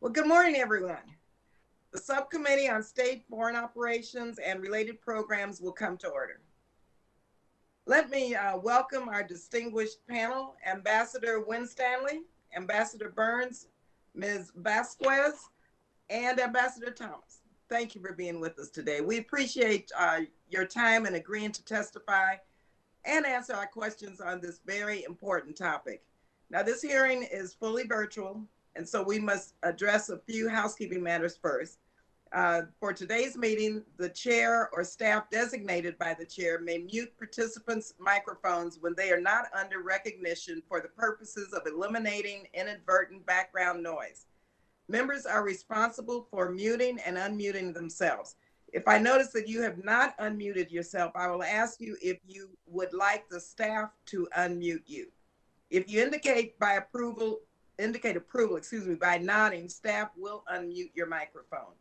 Well, good morning, everyone. The Subcommittee on State Foreign Operations and Related Programs will come to order. Let me welcome our distinguished panel, Ambassador Wynn Stanley, Ambassador Burns, Ms. Vasquez, and Ambassador Thomas. Thank you for being with us today. We appreciate your time and agreeing to testify and answer our questions on this very important topic. Now, this hearing is fully virtual, and so we must address a few housekeeping matters first. For today's meeting, the chair or staff designated by the chair may mute participants' microphones when they are not under recognition for the purposes of eliminating inadvertent background noise. Members are responsible for muting and unmuting themselves. If I notice that you have not unmuted yourself, I will ask you if you would like the staff to unmute you. If you indicate approval, by nodding, staff will unmute your microphone.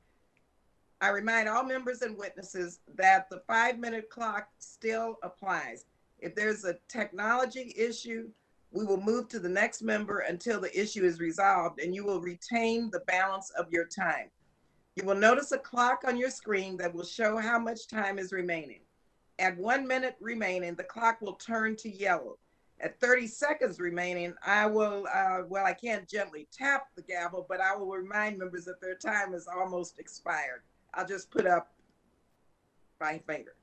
I remind all members and witnesses that the 5-minute clock still applies. If there's a technology issue, we will move to the next member until the issue is resolved, and you will retain the balance of your time. You will notice a clock on your screen that will show how much time is remaining. At 1 minute remaining, the clock will turn to yellow. At 30 seconds remaining, I can't gently tap the gavel, but I will remind members that their time is almost expired. I'll just put up my finger.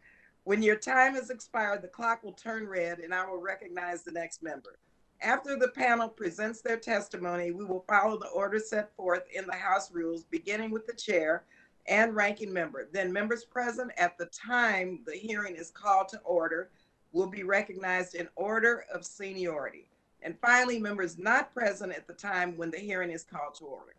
When your time has expired, the clock will turn red and I will recognize the next member. After the panel presents their testimony, we will follow the order set forth in the House rules, beginning with the chair and ranking member. Then members present at the time the hearing is called to order will be recognized in order of seniority. And finally, members not present at the time when the hearing is called to order.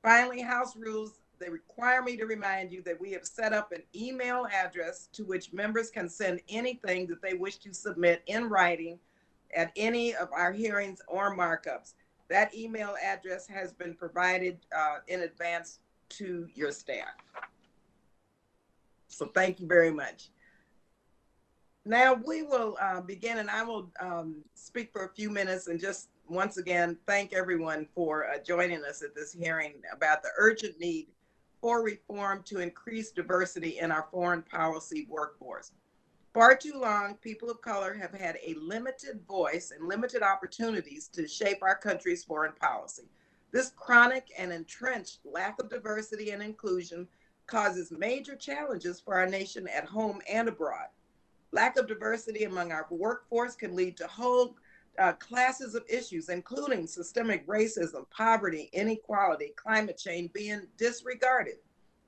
Finally, House rules, they require me to remind you that we have set up an email address to which members can send anything that they wish to submit in writing at any of our hearings or markups. That email address has been provided in advance to your staff. So thank you very much. Now we will begin, and I will speak for a few minutes and just once again thank everyone for joining us at this hearing about the urgent need for reform to increase diversity in our foreign policy workforce. Far too long, people of color have had a limited voice and limited opportunities to shape our country's foreign policy. This chronic and entrenched lack of diversity and inclusion causes major challenges for our nation at home and abroad. Lack of diversity among our workforce can lead to whole classes of issues, including systemic racism, poverty, inequality, climate change being disregarded.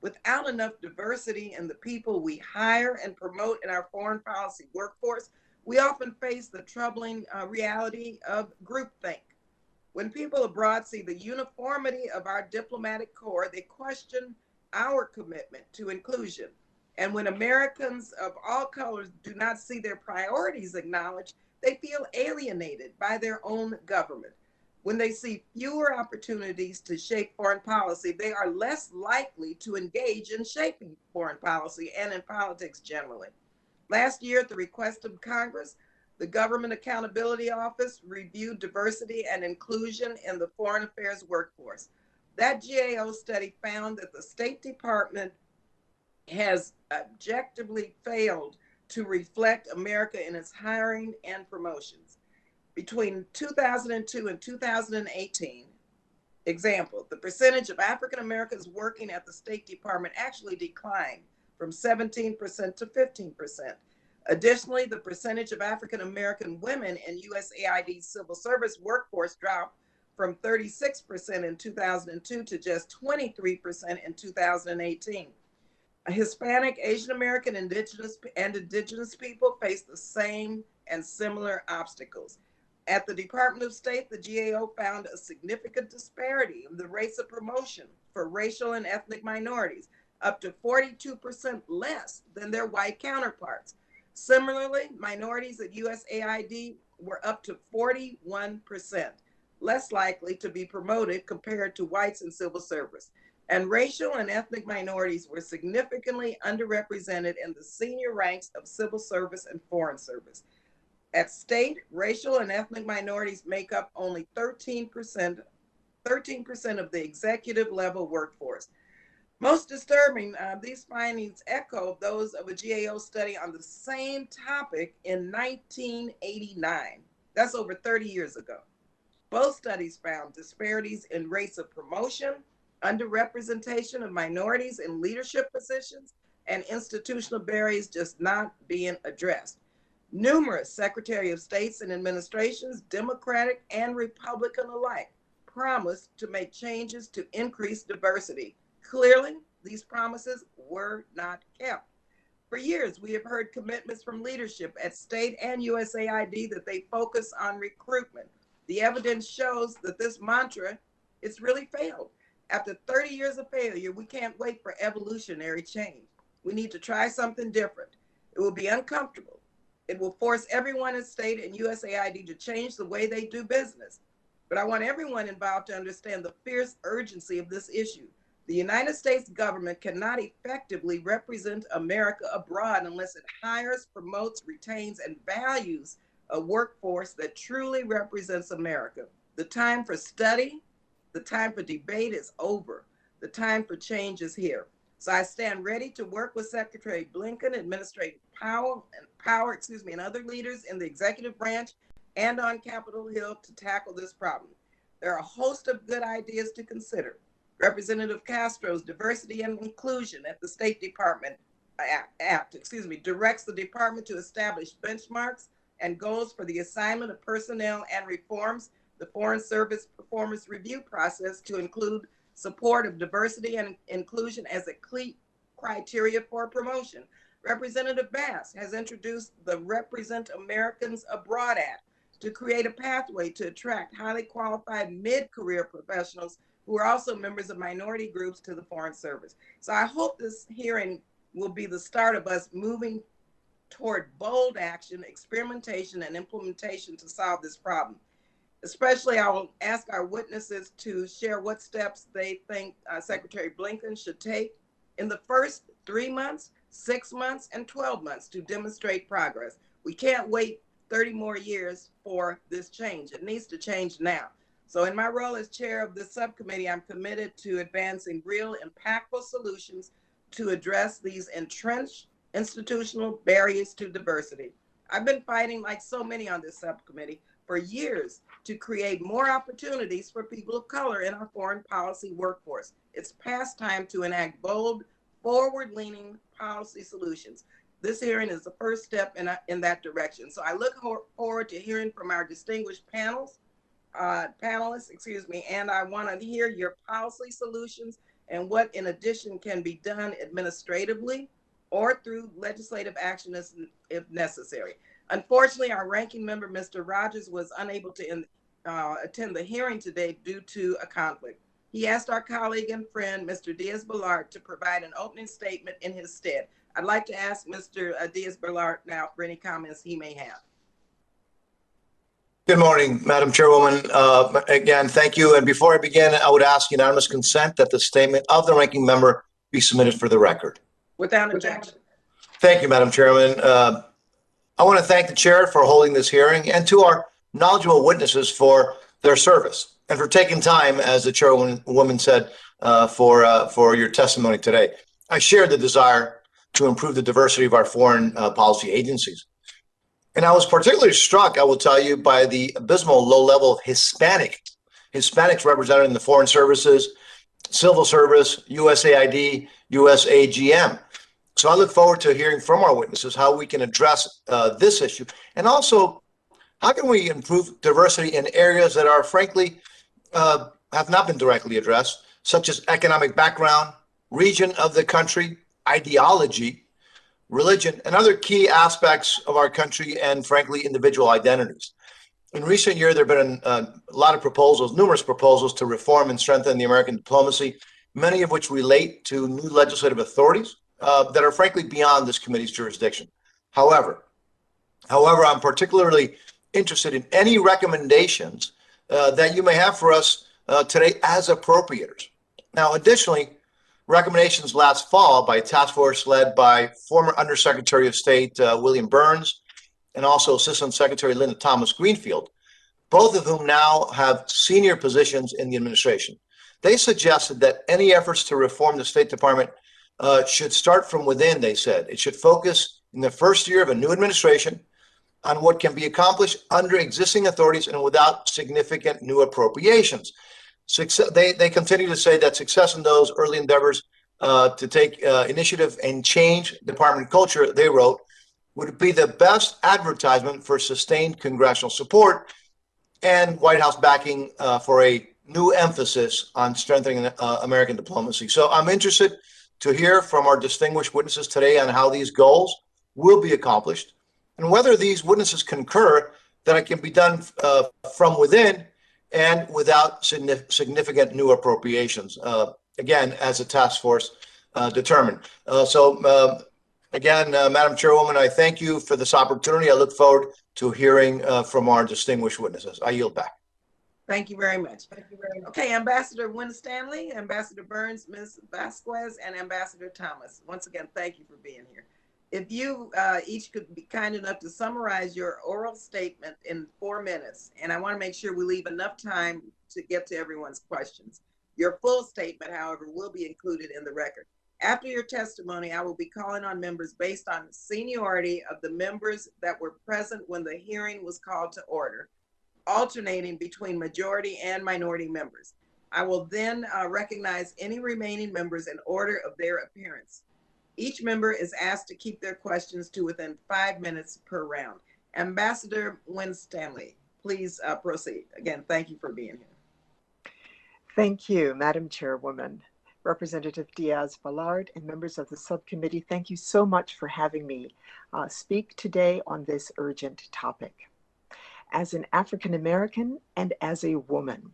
Without enough diversity in the people we hire and promote in our foreign policy workforce, we often face the troubling reality of groupthink. When people abroad see the uniformity of our diplomatic corps, they question our commitment to inclusion. And when Americans of all colors do not see their priorities acknowledged, they feel alienated by their own government. When they see fewer opportunities to shape foreign policy, they are less likely to engage in shaping foreign policy and in politics generally. Last year, at the request of Congress, the Government Accountability Office reviewed diversity and inclusion in the foreign affairs workforce. That GAO study found that the State Department has objectively failed to reflect America in its hiring and promotions. Between 2002 and 2018, example, the percentage of African Americans working at the State Department actually declined from 17% to 15%. Additionally, the percentage of African American women in USAID's civil service workforce dropped from 36% in 2002 to just 23% in 2018. Hispanic, Asian American, indigenous people face the same and similar obstacles. At the Department of State, the GAO found a significant disparity in the rates of promotion for racial and ethnic minorities, up to 42% less than their white counterparts. Similarly, minorities at USAID were up to 41% less likely to be promoted compared to whites in civil service. And racial and ethnic minorities were significantly underrepresented in the senior ranks of civil service and foreign service. At state, racial and ethnic minorities make up only 13% 13% of the executive level workforce. Most disturbing, these findings echo those of a GAO study on the same topic in 1989. That's over 30 years ago. Both studies found disparities in rates of promotion, underrepresentation of minorities in leadership positions, and institutional barriers just not being addressed. Numerous Secretary of States and administrations, Democratic and Republican alike, promised to make changes to increase diversity. Clearly, these promises were not kept. For years, we have heard commitments from leadership at state and USAID that they focus on recruitment. The evidence shows that this mantra, it's really failed. After 30 years of failure, we can't wait for evolutionary change. We need to try something different. It will be uncomfortable. It will force everyone in state and USAID to change the way they do business. But I want everyone involved to understand the fierce urgency of this issue. The United States government cannot effectively represent America abroad unless it hires, promotes, retains, and values a workforce that truly represents America. The time for study, the time for debate is over. The time for change is here. So I stand ready to work with Secretary Blinken, Administrator Powell, and other leaders in the executive branch and on Capitol Hill to tackle this problem. There are a host of good ideas to consider. Representative Castro's Diversity and Inclusion at the State Department directs the department to establish benchmarks and goals for the assignment of personnel and reforms the Foreign Service Performance Review process to include support of diversity and inclusion as a key criteria for promotion. Representative Bass has introduced the Represent Americans Abroad Act to create a pathway to attract highly qualified mid-career professionals who are also members of minority groups to the Foreign Service. So I hope this hearing will be the start of us moving toward bold action, experimentation, and implementation to solve this problem. Especially, I will ask our witnesses to share what steps they think Secretary Blinken should take in the first 3 months, 6 months, and 12 months to demonstrate progress. We can't wait 30 more years for this change. It needs to change now. So in my role as chair of this subcommittee, I'm committed to advancing real impactful solutions to address these entrenched institutional barriers to diversity. I've been fighting, like so many on this subcommittee, for years to create more opportunities for people of color in our foreign policy workforce. It's past time to enact bold, forward-leaning policy solutions. This hearing is the first step in that direction. So I look forward to hearing from our distinguished panelists, and I want to hear your policy solutions and what in addition can be done administratively or through legislative action if necessary. Unfortunately, our ranking member, Mr. Rogers, was unable to attend the hearing today due to a conflict. He asked our colleague and friend, Mr. Diaz-Balart, to provide an opening statement in his stead. I'd like to ask Mr. Diaz-Balart now for any comments he may have. Good morning, Madam Chairwoman. Again, thank you. And before I begin, I would ask unanimous consent that the statement of the ranking member be submitted for the record. Without objection. Thank you, Madam Chairman. I want to thank the chair for holding this hearing and to our knowledgeable witnesses for their service and for taking time, as the chairwoman said, for your testimony today. I share the desire to improve the diversity of our foreign policy agencies. And I was particularly struck, I will tell you, by the abysmal low level of Hispanics represented in the foreign services, civil service, USAID, USAGM. So I look forward to hearing from our witnesses how we can address this issue. And also, how can we improve diversity in areas that are, frankly, have not been directly addressed, such as economic background, region of the country, ideology, religion, and other key aspects of our country and, frankly, individual identities. In recent years, there have been a lot of proposals, numerous proposals to reform and strengthen the American diplomacy, many of which relate to new legislative authorities that are, frankly, beyond this committee's jurisdiction. However, I'm particularly interested in any recommendations that you may have for us today as appropriators. Now, additionally, recommendations last fall by a task force led by former Undersecretary of State William Burns and also Assistant Secretary Linda Thomas Greenfield both of whom now have senior positions in the administration. They suggested that any efforts to reform the State Department should start from within, they said. It should focus in the first year of a new administration on what can be accomplished under existing authorities and without significant new appropriations. They continue to say that success in those early endeavors to take initiative and change department culture, they wrote, would be the best advertisement for sustained congressional support and White House backing for a new emphasis on strengthening American diplomacy. So I'm interested to hear from our distinguished witnesses today on how these goals will be accomplished and whether these witnesses concur that it can be done from within and without significant new appropriations, again, as a task force determined. Again, Madam Chairwoman, I thank you for this opportunity. I look forward to hearing from our distinguished witnesses. I yield back. Thank you very much. Okay, Ambassador Wynn Stanley, Ambassador Burns, Ms. Vasquez, and Ambassador Thomas. Once again, thank you for being here. If you each could be kind enough to summarize your oral statement in 4 minutes, and I want to make sure we leave enough time to get to everyone's questions. Your full statement, however, will be included in the record. After your testimony, I will be calling on members based on seniority of the members that were present when the hearing was called to order, alternating between majority and minority members. I will then recognize any remaining members in order of their appearance. Each member is asked to keep their questions to within 5 minutes per round. Ambassador Wynn Stanley, please proceed. Again, thank you for being here. Thank you, Madam Chairwoman. Representative Diaz-Balart and members of the subcommittee, thank you so much for having me speak today on this urgent topic. As an African American and as a woman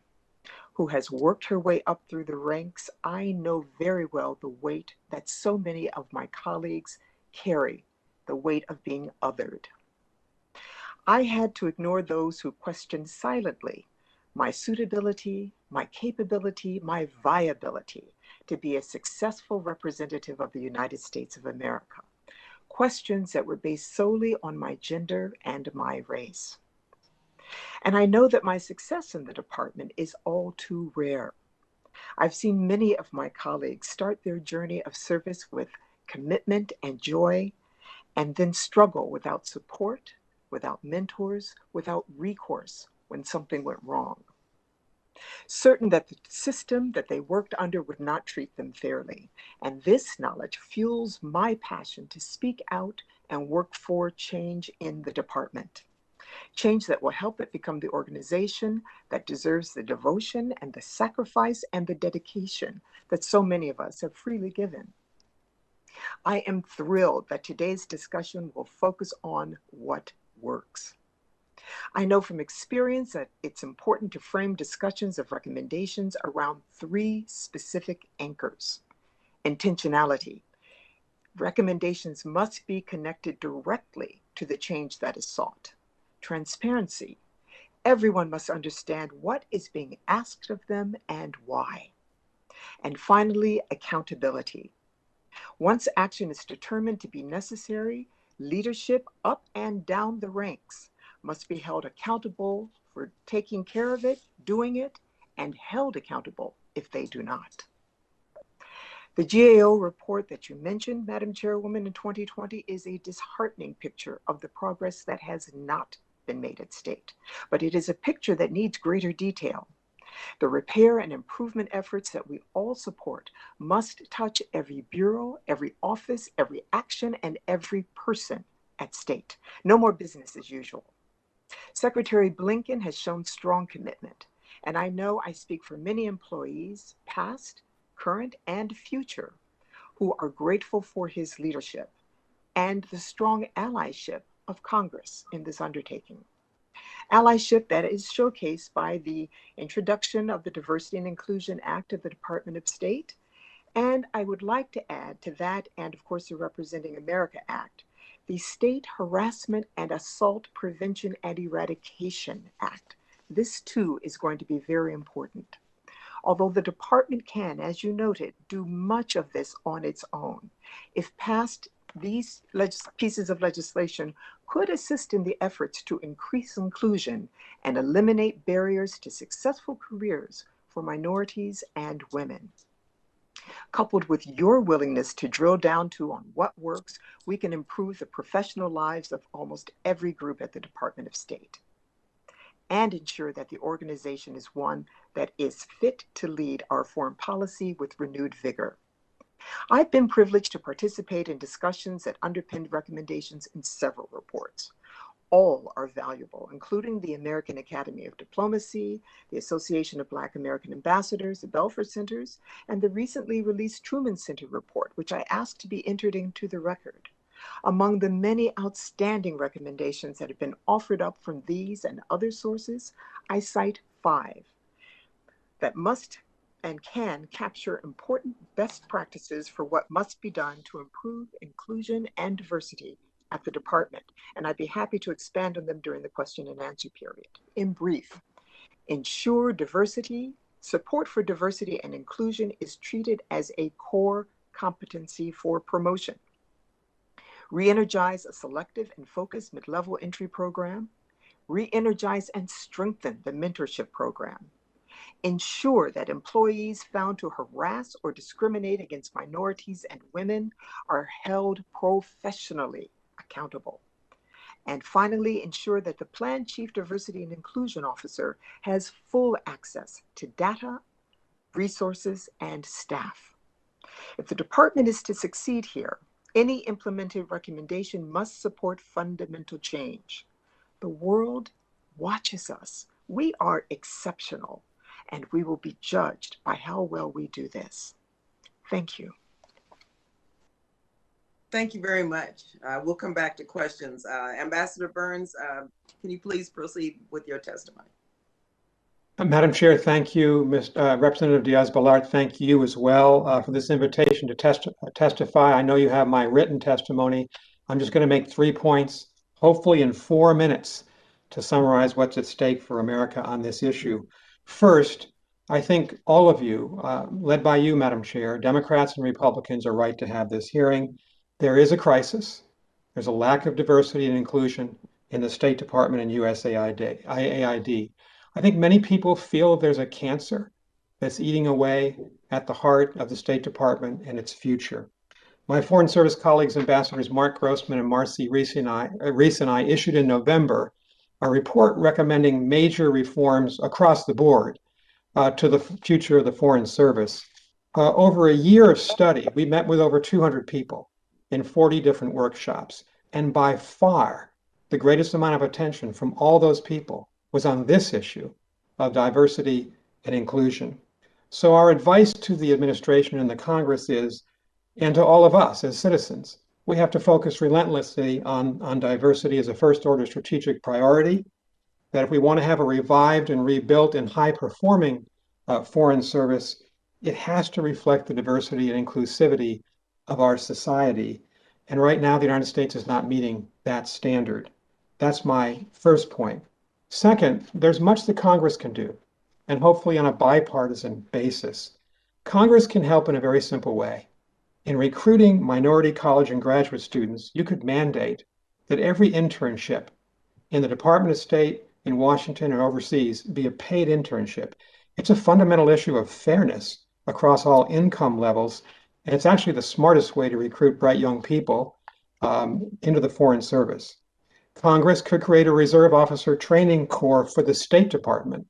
who has worked her way up through the ranks, I know very well the weight that so many of my colleagues carry, the weight of being othered. I had to ignore those who questioned silently my suitability, my capability, my viability to be a successful representative of the United States of America. Questions that were based solely on my gender and my race. And I know that my success in the department is all too rare. I've seen many of my colleagues start their journey of service with commitment and joy, and then struggle without support, without mentors, without recourse when something went wrong. Certain that the system that they worked under would not treat them fairly. And this knowledge fuels my passion to speak out and work for change in the department. Change that will help it become the organization that deserves the devotion and the sacrifice and the dedication that so many of us have freely given. I am thrilled that today's discussion will focus on what works. I know from experience that it's important to frame discussions of recommendations around 3 specific anchors. Intentionality. Recommendations must be connected directly to the change that is sought. Transparency. Everyone must understand what is being asked of them and why. And finally, accountability. Once action is determined to be necessary, leadership up and down the ranks must be held accountable for taking care of it, doing it, and held accountable if they do not. The GAO report that you mentioned, Madam Chairwoman, in 2020 is a disheartening picture of the progress that has not been made at state, but it is a picture that needs greater detail. The repair and improvement efforts that we all support must touch every bureau, every office, every action, and every person at state. No more business as usual. Secretary Blinken has shown strong commitment, and I know I speak for many employees, past, current, and future, who are grateful for his leadership and the strong allyship of Congress in this undertaking. Allyship that is showcased by the introduction of the Diversity and Inclusion Act of the Department of State. And I would like to add to that, and of course the Representing America Act, the State Harassment and Assault Prevention and Eradication Act. This too is going to be very important. Although the department can, as you noted, do much of this on its own, if passed These pieces of legislation could assist in the efforts to increase inclusion and eliminate barriers to successful careers for minorities and women. Coupled with your willingness to drill down to on what works, we can improve the professional lives of almost every group at the Department of State and ensure that the organization is one that is fit to lead our foreign policy with renewed vigor. I've been privileged to participate in discussions that underpinned recommendations in several reports. All are valuable, including the American Academy of Diplomacy, the Association of Black American Ambassadors, the Belfer Centers, and the recently released Truman Center report, which I asked to be entered into the record. Among the many outstanding recommendations that have been offered up from these and other sources, I cite 5 that must and can capture important best practices for what must be done to improve inclusion and diversity at the department, and I'd be happy to expand on them during the question and answer period. In brief, ensure support for diversity and inclusion is treated as a core competency for promotion. Re-energize a selective and focused mid-level entry program. Re-energize and strengthen the mentorship program. Ensure that employees found to harass or discriminate against minorities and women are held professionally accountable. And finally, ensure that the Plan Chief Diversity and Inclusion Officer has full access to data, resources, and staff. If the department is to succeed here, any implemented recommendation must support fundamental change. The world watches us. We are exceptional, and we will be judged by how well we do this. Thank you. Thank you very much. We'll come back to questions. Ambassador Burns, can you please proceed with your testimony? Madam Chair, thank you. Representative Diaz-Balart, thank you as well for this invitation to testify. I know you have my written testimony. I'm just going to make 3 points, hopefully in 4 minutes, to summarize what's at stake for America on this issue. First, I think all of you, led by you, Madam Chair, Democrats and Republicans, are right to have this hearing. There is a crisis. There's a lack of diversity and inclusion in the State Department and USAID. I think many people feel there's a cancer that's eating away at the heart of the State Department and its future. My Foreign Service colleagues, Ambassadors Mark Grossman and Marcy Reese and I issued in November a report recommending major reforms across the board to the future of the Foreign Service. Over a year of study, we met with over 200 people in 40 different workshops. And by far, the greatest amount of attention from all those people was on this issue of diversity and inclusion. So our advice to the administration and the Congress is, and to all of us as citizens, we have to focus relentlessly on diversity as a first-order strategic priority, that if we want to have a revived and rebuilt and high-performing Foreign Service, it has to reflect the diversity and inclusivity of our society. And right now, the United States is not meeting that standard. That's my first point. Second, there's much that Congress can do, and hopefully on a bipartisan basis. Congress can help in a very simple way. In recruiting minority college and graduate students, you could mandate that every internship in the Department of State, in Washington, or overseas be a paid internship. It's a fundamental issue of fairness across all income levels, and it's actually the smartest way to recruit bright young people into the Foreign Service. Congress could create a reserve officer training corps for the State Department,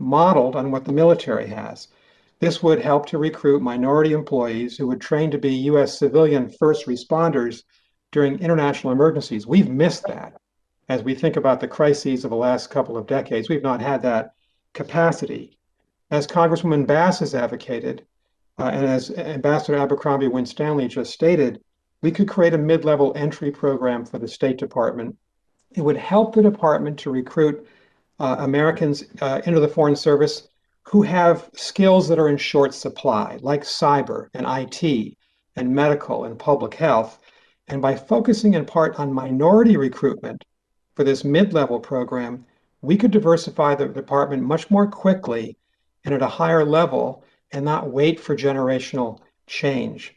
modeled on what the military has. This would help to recruit minority employees who would train to be U.S. civilian first responders during international emergencies. We've missed that. As we think about the crises of the last couple of decades, we've not had that capacity. As Congresswoman Bass has advocated, and as Ambassador Abercrombie Wynn Stanley just stated, we could create a mid-level entry program for the State Department. It would help the department to recruit Americans into the Foreign Service who have skills that are in short supply, like cyber and IT and medical and public health. And by focusing in part on minority recruitment for this mid-level program, we could diversify the department much more quickly and at a higher level and not wait for generational change.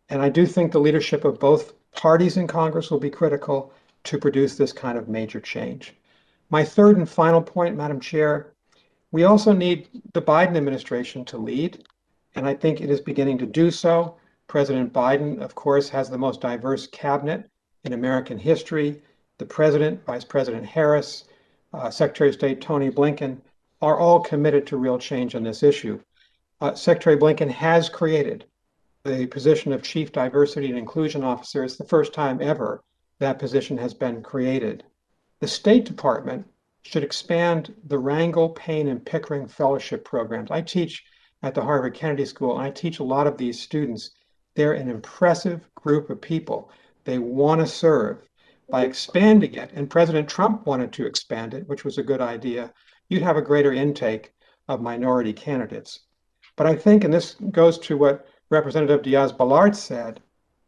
And I do think the leadership of both Parties in Congress will be critical to produce this kind of major change. My third and final point, Madam Chair, we also need the Biden administration to lead, and I think it is beginning to do so. President Biden, of course, has the most diverse cabinet in American history. The President, Vice President Harris, Secretary of State Tony Blinken are all committed to real change on this issue. Secretary Blinken has created the position of Chief Diversity and Inclusion Officer. It's the first time ever that position has been created. The State Department should expand the Rangel, Payne, and Pickering Fellowship programs. I teach at the Harvard Kennedy School, and I teach a lot of these students. They're an impressive group of people. They want to serve. By expanding it, and President Trump wanted to expand it, which was a good idea, you'd have a greater intake of minority candidates. But I think, and this goes to what Representative Diaz-Balart said,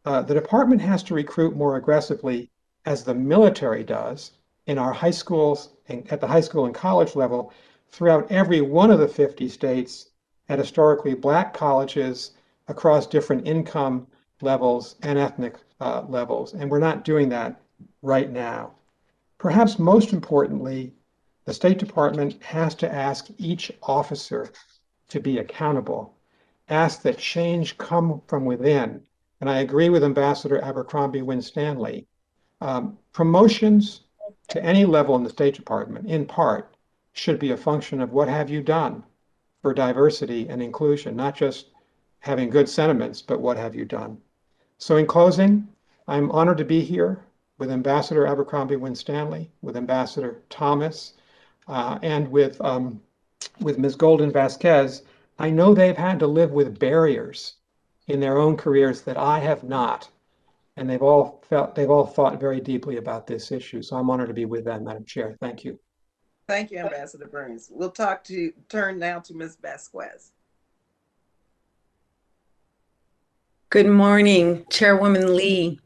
the department has to recruit more aggressively, as the military does, in our high schools, at the high school and college level, throughout every one of the 50 states, at historically Black colleges across different income levels and ethnic levels. And we're not doing that right now. Perhaps most importantly, the State Department has to ask each officer to be accountable, ask that change come from within. And I agree with Ambassador Abercrombie Wynn Stanley. Promotions to any level in the State Department, in part, should be a function of what have you done for diversity and inclusion, not just having good sentiments, but what have you done? So in closing, I'm honored to be here with Ambassador Abercrombie Wynn Stanley, with Ambassador Thomas, and with Ms. Golden Vasquez. I know they've had to live with barriers in their own careers that I have not. And they've all thought very deeply about this issue. So I'm honored to be with them, Madam Chair. Thank you. Thank you, Ambassador Burns. We'll turn now to Ms. Vasquez. Good morning, Chairwoman Lee,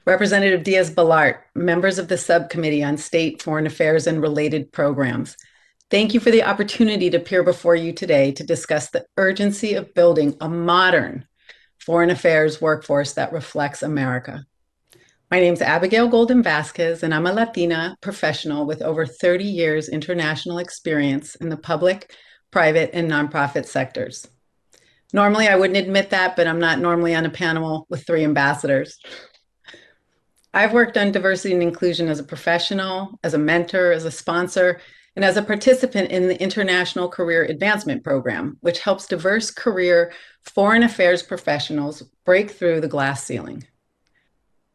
Representative Diaz-Balart, members of the Subcommittee on State, Foreign Affairs, and Related Programs. Thank you for the opportunity to appear before you today to discuss the urgency of building a modern foreign affairs workforce that reflects America. My name is Abigail Golden Vasquez, and I'm a Latina professional with over 30 years international experience in the public, private, and nonprofit sectors. Normally, I wouldn't admit that, but I'm not normally on a panel with 3 ambassadors. I've worked on diversity and inclusion as a professional, as a mentor, as a sponsor, and as a participant in the International Career Advancement Program, which helps diverse career foreign affairs professionals break through the glass ceiling.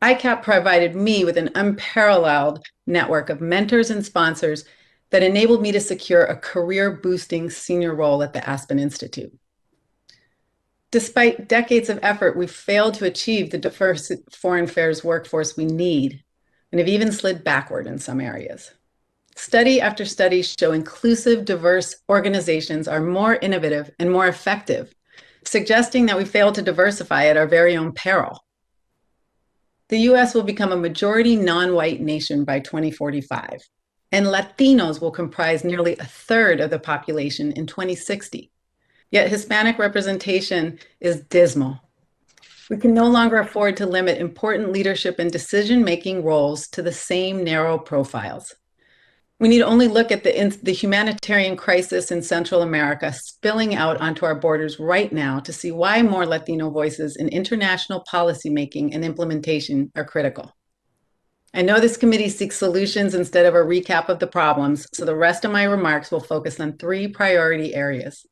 ICAP provided me with an unparalleled network of mentors and sponsors that enabled me to secure a career-boosting senior role at the Aspen Institute. Despite decades of effort, we've failed to achieve the diverse foreign affairs workforce we need, and have even slid backward in some areas. Study after study show inclusive, diverse organizations are more innovative and more effective, suggesting that we fail to diversify at our very own peril. The US will become a majority non-white nation by 2045, and Latinos will comprise nearly 1/3 of the population in 2060. Yet Hispanic representation is dismal. We can no longer afford to limit important leadership and decision-making roles to the same narrow profiles. We need only look at the humanitarian crisis in Central America spilling out onto our borders right now to see why more Latino voices in international policymaking and implementation are critical. I know this committee seeks solutions instead of a recap of the problems, so the rest of my remarks will focus on 3 priority areas: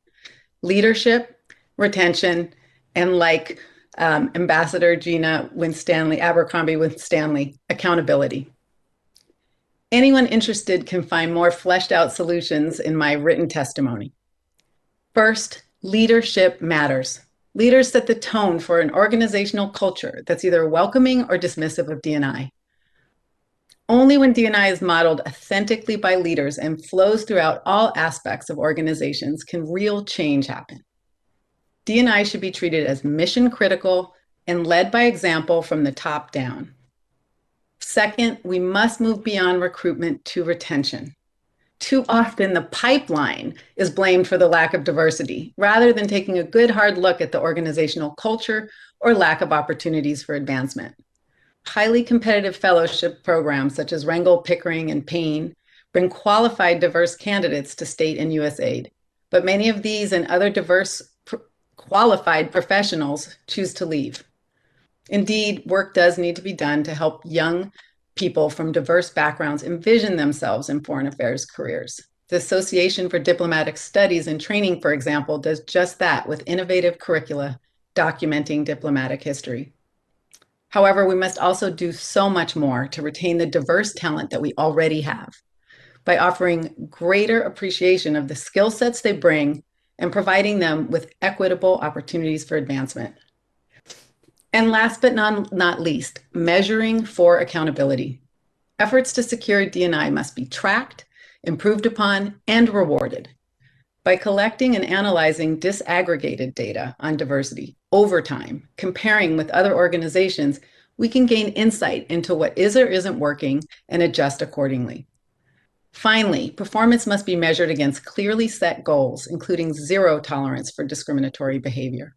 leadership, retention, and like Ambassador Gina Wynn-Stanley, Abercrombie Wynn-Stanley, accountability. Anyone interested can find more fleshed out solutions in my written testimony. First, leadership matters. Leaders set the tone for an organizational culture that's either welcoming or dismissive of D&I. Only when D&I is modeled authentically by leaders and flows throughout all aspects of organizations can real change happen. D&I should be treated as mission critical and led by example from the top down. Second, we must move beyond recruitment to retention. Too often, the pipeline is blamed for the lack of diversity, rather than taking a good hard look at the organizational culture or lack of opportunities for advancement. Highly competitive fellowship programs such as Wrangell, Pickering, and Payne bring qualified diverse candidates to state and U.S. aid. But many of these and other diverse qualified professionals choose to leave. Indeed, work does need to be done to help young people from diverse backgrounds envision themselves in foreign affairs careers. The Association for Diplomatic Studies and Training, for example, does just that with innovative curricula documenting diplomatic history. However, we must also do so much more to retain the diverse talent that we already have by offering greater appreciation of the skill sets they bring and providing them with equitable opportunities for advancement. And last but not least, measuring for accountability. Efforts to secure D&I must be tracked, improved upon, and rewarded. By collecting and analyzing disaggregated data on diversity over time, comparing with other organizations, we can gain insight into what is or isn't working and adjust accordingly. Finally, performance must be measured against clearly set goals, including zero tolerance for discriminatory behavior.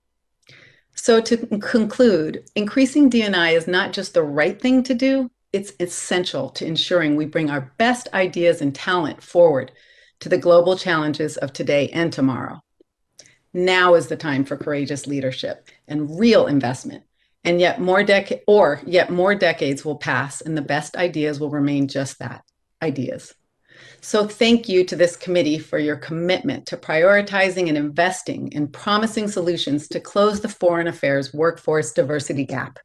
So to conclude, increasing D&I is not just the right thing to do, it's essential to ensuring we bring our best ideas and talent forward to the global challenges of today and tomorrow. Now is the time for courageous leadership and real investment, and yet more decades will pass and the best ideas will remain just that, ideas. So thank you to this committee for your commitment to prioritizing and investing in promising solutions to close the foreign affairs workforce diversity gap.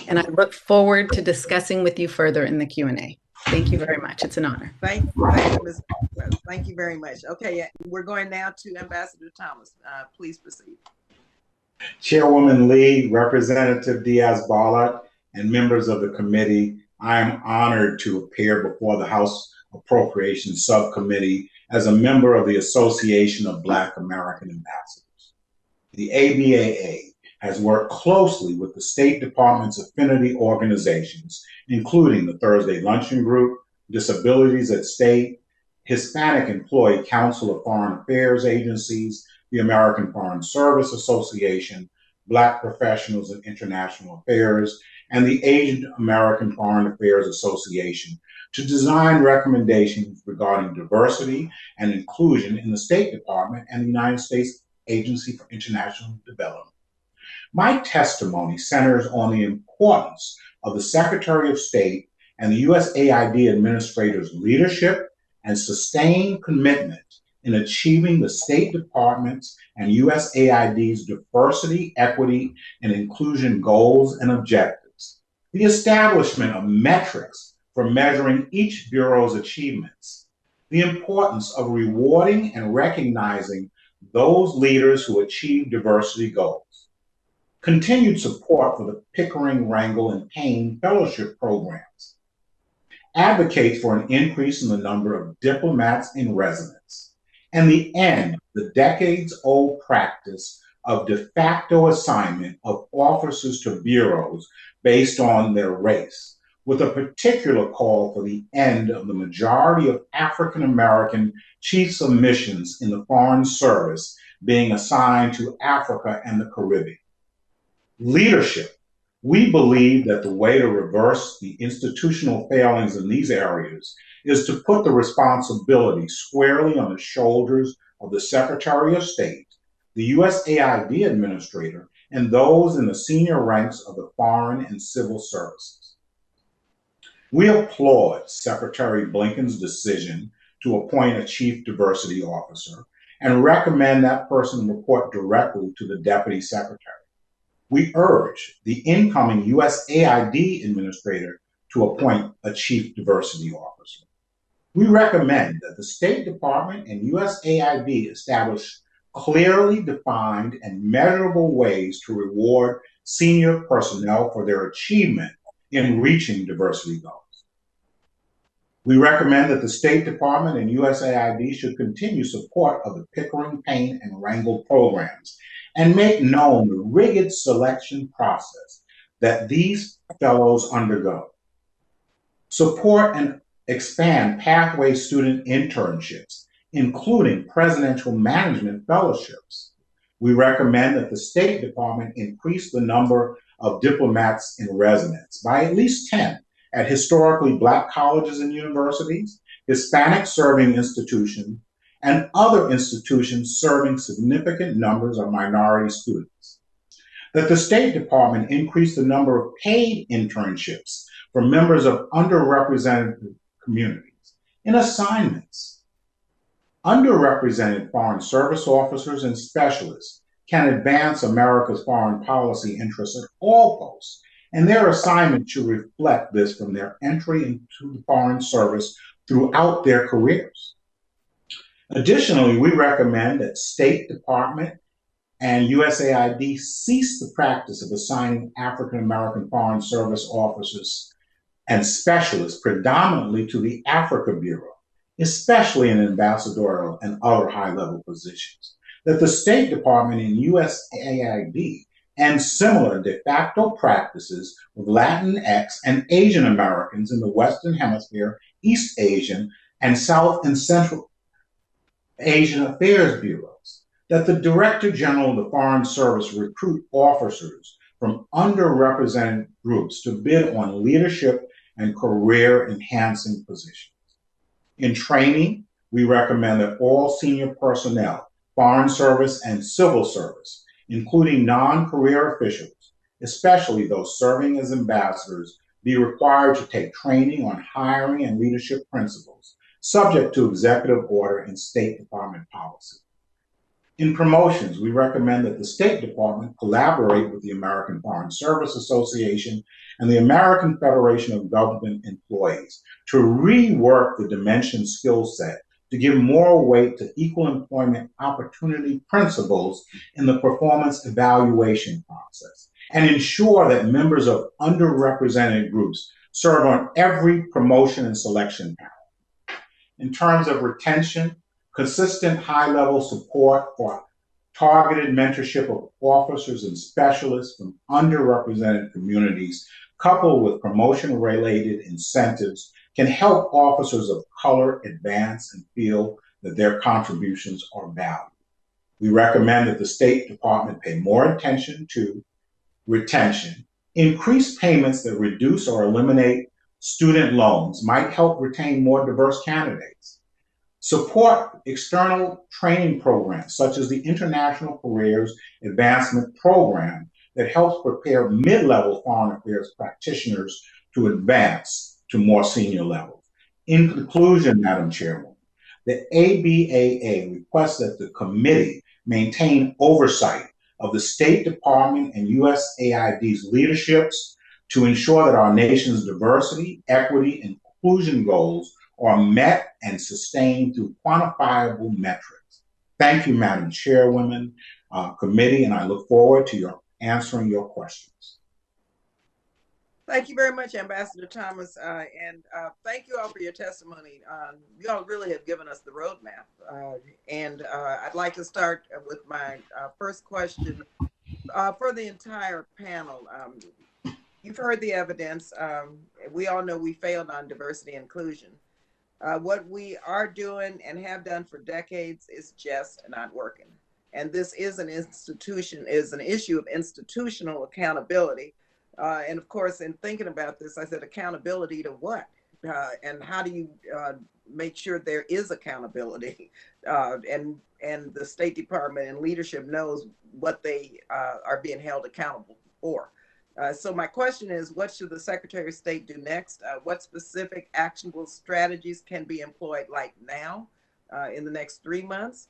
And I look forward to discussing with you further in the Q&A. Thank you very much. It's an honor. Thank you, Ms. Thank you very much. Okay, we're going now to Ambassador Thomas. Please proceed. Chairwoman Lee, Representative Diaz-Balart, and members of the committee, I am honored to appear before the House Appropriations Subcommittee as a member of the Association of Black American Ambassadors. The ABAA has worked closely with the State Department's affinity organizations, including the Thursday Luncheon Group, Disabilities at State, Hispanic Employee Council of Foreign Affairs Agencies, the American Foreign Service Association, Black Professionals in International Affairs, and the Asian American Foreign Affairs Association to design recommendations regarding diversity and inclusion in the State Department and the United States Agency for International Development. My testimony centers on the importance of the Secretary of State and the USAID Administrator's leadership and sustained commitment in achieving the State Department's and USAID's diversity, equity, and inclusion goals and objectives, the establishment of metrics for measuring each bureau's achievements, the importance of rewarding and recognizing those leaders who achieve diversity goals, continued support for the Pickering, Wrangell, and Payne fellowship programs, advocates for an increase in the number of diplomats in residence, and the end of the decades-old practice of de facto assignment of officers to bureaus based on their race, with a particular call for the end of the majority of African American chiefs of missions in the Foreign Service being assigned to Africa and the Caribbean. Leadership. We believe that the way to reverse the institutional failings in these areas is to put the responsibility squarely on the shoulders of the Secretary of State, the USAID Administrator, and those in the senior ranks of the foreign and civil services. We applaud Secretary Blinken's decision to appoint a Chief Diversity Officer and recommend that person report directly to the Deputy Secretary. We urge the incoming USAID Administrator to appoint a Chief Diversity Officer. We recommend that the State Department and USAID establish clearly defined and measurable ways to reward senior personnel for their achievement in reaching diversity goals. We recommend that the State Department and USAID should continue support of the Pickering, Payne, and Wrangell programs and make known the rigid selection process that these fellows undergo. Support and expand pathway student internships, including presidential management fellowships. We recommend that the State Department increase the number of diplomats in residence by at least 10 at historically Black colleges and universities, Hispanic serving institutions, and other institutions serving significant numbers of minority students. That the State Department increase the number of paid internships for members of underrepresented communities in assignments. Underrepresented foreign service officers and specialists can advance America's foreign policy interests at all posts, and their assignment should reflect this from their entry into the foreign service throughout their careers. Additionally, we recommend that State Department and USAID cease the practice of assigning African American foreign service officers and specialists predominantly to the Africa Bureau, especially in ambassadorial and other high-level positions. That the State Department and USAID and similar de facto practices with Latinx and Asian Americans in the Western Hemisphere, East Asian, and South and Central Asian Affairs Bureaus. That the Director General of the Foreign Service recruit officers from underrepresented groups to bid on leadership and career-enhancing positions. In training, we recommend that all senior personnel, foreign service and civil service, including non-career officials, especially those serving as ambassadors, be required to take training on hiring and leadership principles, subject to executive order and State Department policy. In promotions, we recommend that the State Department collaborate with the American Foreign Service Association and the American Federation of Government Employees to rework the dimension skill set to give more weight to equal employment opportunity principles in the performance evaluation process and ensure that members of underrepresented groups serve on every promotion and selection panel. In terms of retention, consistent high-level support for targeted mentorship of officers and specialists from underrepresented communities, coupled with promotion-related incentives, can help officers of color advance and feel that their contributions are valued. We recommend that the State Department pay more attention to retention. Increased payments that reduce or eliminate student loans might help retain more diverse candidates. Support external training programs such as the International Careers Advancement Program that helps prepare mid-level foreign affairs practitioners to advance to more senior levels. In conclusion, Madam Chairwoman, the ABAA requests that the committee maintain oversight of the State Department and USAID's leaderships to ensure that our nation's diversity, equity, and inclusion goals are met and sustained through quantifiable metrics. Thank you, Madam Chairwoman, committee, and I look forward to answering your questions. Thank you very much, Ambassador Thomas, and thank you all for your testimony. You all really have given us the roadmap, and I'd like to start with my first question for the entire panel. You've heard the evidence. We all know we failed on diversity and inclusion. What we are doing and have done for decades is just not working. And this is an issue of institutional accountability. And of course, in thinking about this, I said accountability to what? And how do you make sure there is accountability? And the State Department and leadership knows what they are being held accountable for. So my question is, what should the Secretary of State do next? What specific actionable strategies can be employed like now in the next 3 months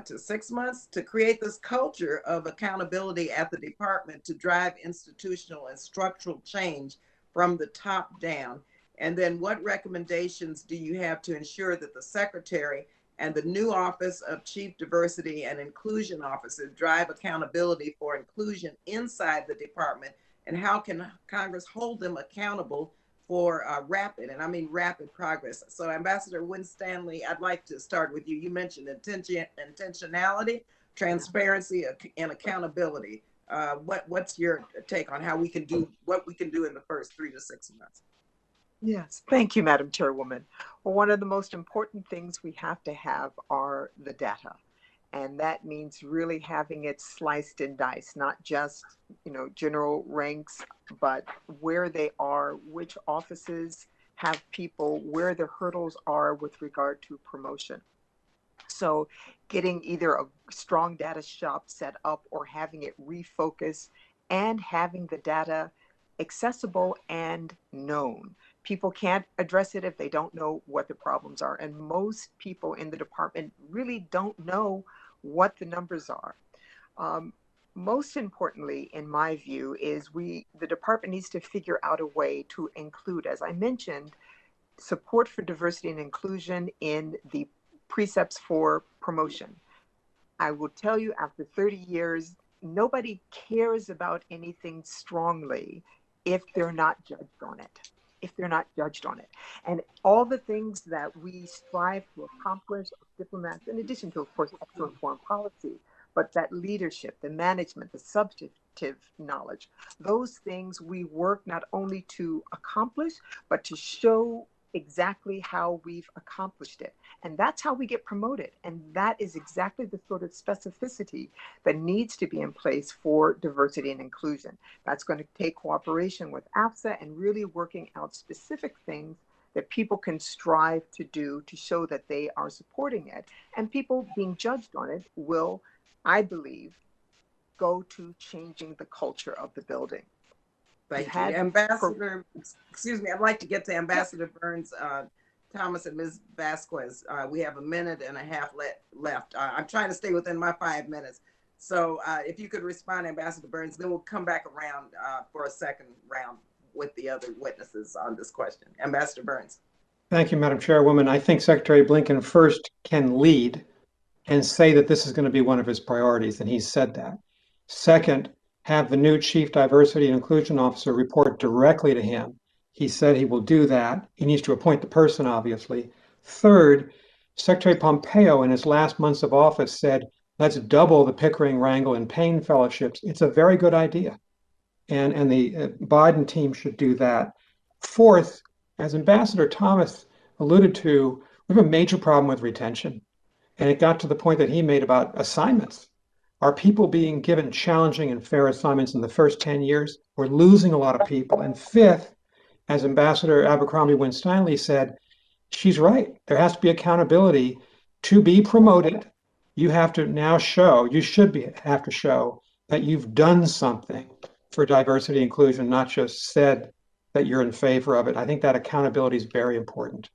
to 6 months to create this culture of accountability at the department to drive institutional and structural change from the top down? And then what recommendations do you have to ensure that the Secretary and the new Office of Chief Diversity and Inclusion Officer drive accountability for inclusion inside the department? And how can Congress hold them accountable for rapid, and I mean rapid progress? So Ambassador Wynn Stanley, I'd like to start with you. You mentioned intentionality, transparency, and accountability. What's your take on how we can do what we can do in the first 3 to 6 months? Yes, thank you, Madam Chairwoman. Well, one of the most important things we have to have are the data. And that means really having it sliced and diced, not just, general ranks, but where they are, which offices have people, where the hurdles are with regard to promotion. So getting either a strong data shop set up or having it refocus and having the data accessible and known. People can't address it if they don't know what the problems are. And most people in the department really don't know what the numbers are. Most importantly, in my view, is the department needs to figure out a way to include, as I mentioned, support for diversity and inclusion in the precepts for promotion. I will tell you, after 30 years, nobody cares about anything strongly if they're not judged on it. And all the things that we strive to accomplish as diplomats, in addition to, of course, excellent foreign policy, but that leadership, the management, the substantive knowledge, those things we work not only to accomplish, but to show exactly how we've accomplished it. And that's how we get promoted. And that is exactly the sort of specificity that needs to be in place for diversity and inclusion. That's going to take cooperation with AFSA and really working out specific things that people can strive to do to show that they are supporting it. And people being judged on it will, I believe, go to changing the culture of the building. Thank you. Ambassador, excuse me, I'd like to get to Ambassador Burns, Thomas, and Ms. Vasquez. We have a minute and a half left. I'm trying to stay within my 5 minutes. So if you could respond, Ambassador Burns, then we'll come back around for a second round with the other witnesses on this question. Ambassador Burns. Thank you, Madam Chairwoman. I think Secretary Blinken first can lead and say that this is going to be one of his priorities, and he's said that. Second, have the new Chief Diversity and Inclusion Officer report directly to him. He said he will do that. He needs to appoint the person, obviously. Third, Secretary Pompeo in his last months of office said, let's double the Pickering, Rangel, and Payne fellowships. It's a very good idea. And the Biden team should do that. Fourth, as Ambassador Thomas alluded to, we have a major problem with retention. And it got to the point that he made about assignments. Are people being given challenging and fair assignments in the first 10 years? We're losing a lot of people. And fifth, as Ambassador Abercrombie Wynn Stanley said, she's right. There has to be accountability. To be promoted, you have to now show, have to show that you've done something for diversity and inclusion, not just said that you're in favor of it. I think that accountability is very important.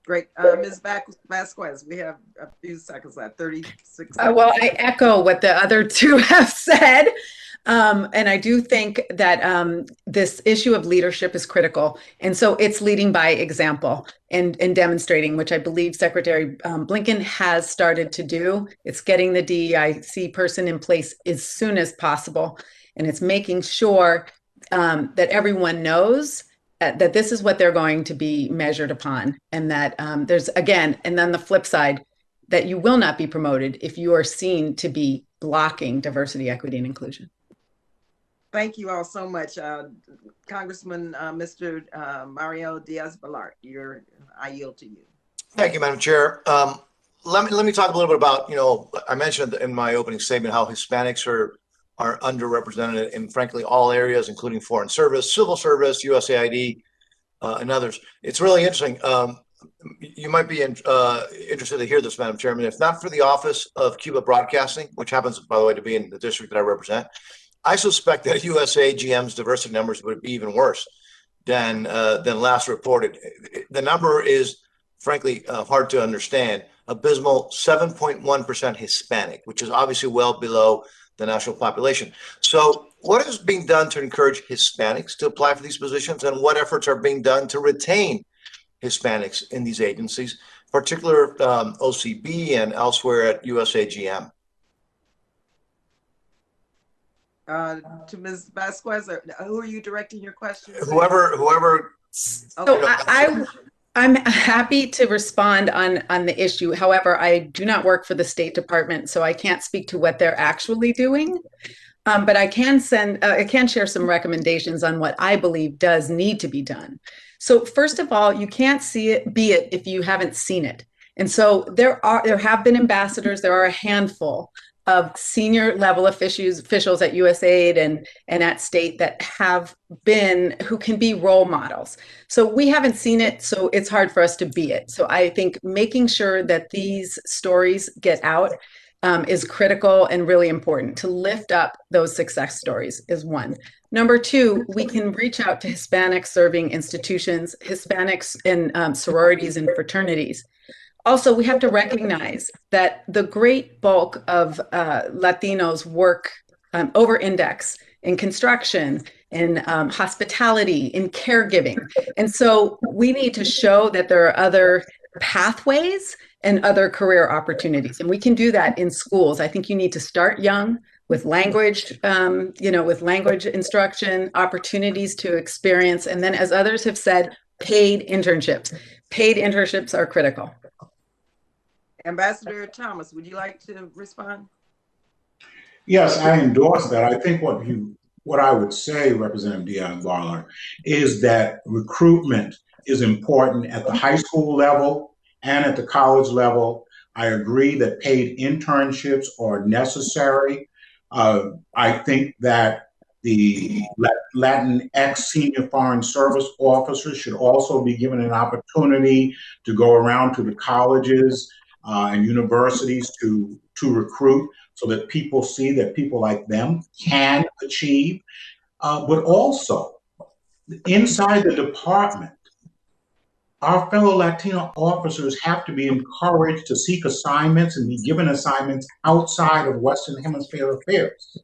Great. Ms. Vasquez, we have a few seconds left, 36 seconds. Well, I echo what the other two have said. And I do think that this issue of leadership is critical. And so it's leading by example and demonstrating, which I believe Secretary Blinken has started to do. It's getting the DEIC person in place as soon as possible. And it's making sure that everyone knows that this is what they're going to be measured upon. And that there's, again, and then the flip side, that you will not be promoted if you are seen to be blocking diversity, equity, and inclusion. Thank you all so much. Congressman Mr. Mario Diaz-Balart, I yield to you. Thank you, Madam Chair. Let me talk a little bit about, I mentioned in my opening statement how Hispanics are underrepresented in, frankly, all areas, including foreign service, civil service, USAID, and others. It's really interesting. You might be interested to hear this, Madam Chairman. If not for the Office of Cuba Broadcasting, which happens, by the way, to be in the district that I represent, I suspect that USAGM's diversity numbers would be even worse than last reported. The number is, frankly, hard to understand. Abysmal 7.1% Hispanic, which is obviously well below the national population. So what is being done to encourage Hispanics to apply for these positions, and what efforts are being done to retain Hispanics in these agencies, particular OCB and elsewhere at USAGM? To Ms. Vasquez, who are you directing your question to? Whoever. So I'm happy to respond on the issue. However, I do not work for the State Department, so I can't speak to what they're actually doing. But I can share some recommendations on what I believe does need to be done. So first of all, you can't be it if you haven't seen it. And so there have been ambassadors. There are a handful of senior level officials at USAID and at state that have been, who can be role models. So we haven't seen it, so it's hard for us to be it. So I think making sure that these stories get out is critical and really important. To lift up those success stories is one. Number two, we can reach out to Hispanic serving institutions, Hispanics in sororities and fraternities. Also, we have to recognize that the great bulk of Latinos work over-index in construction, in hospitality, in caregiving. And so we need to show that there are other pathways and other career opportunities. And we can do that in schools. I think you need to start young with language, with language instruction, opportunities to experience. And then, as others have said, paid internships. Paid internships are critical. Ambassador Thomas, would you like to respond? Yes, I endorse that. I think what I would say, Representative Diaz-Balart, is that recruitment is important at the high school level and at the college level. I agree that paid internships are necessary. I think that the Latinx senior foreign service officers should also be given an opportunity to go around to the colleges and universities to recruit, so that people see that people like them can achieve. But also, inside the department, our fellow Latino officers have to be encouraged to seek assignments and be given assignments outside of Western Hemisphere affairs.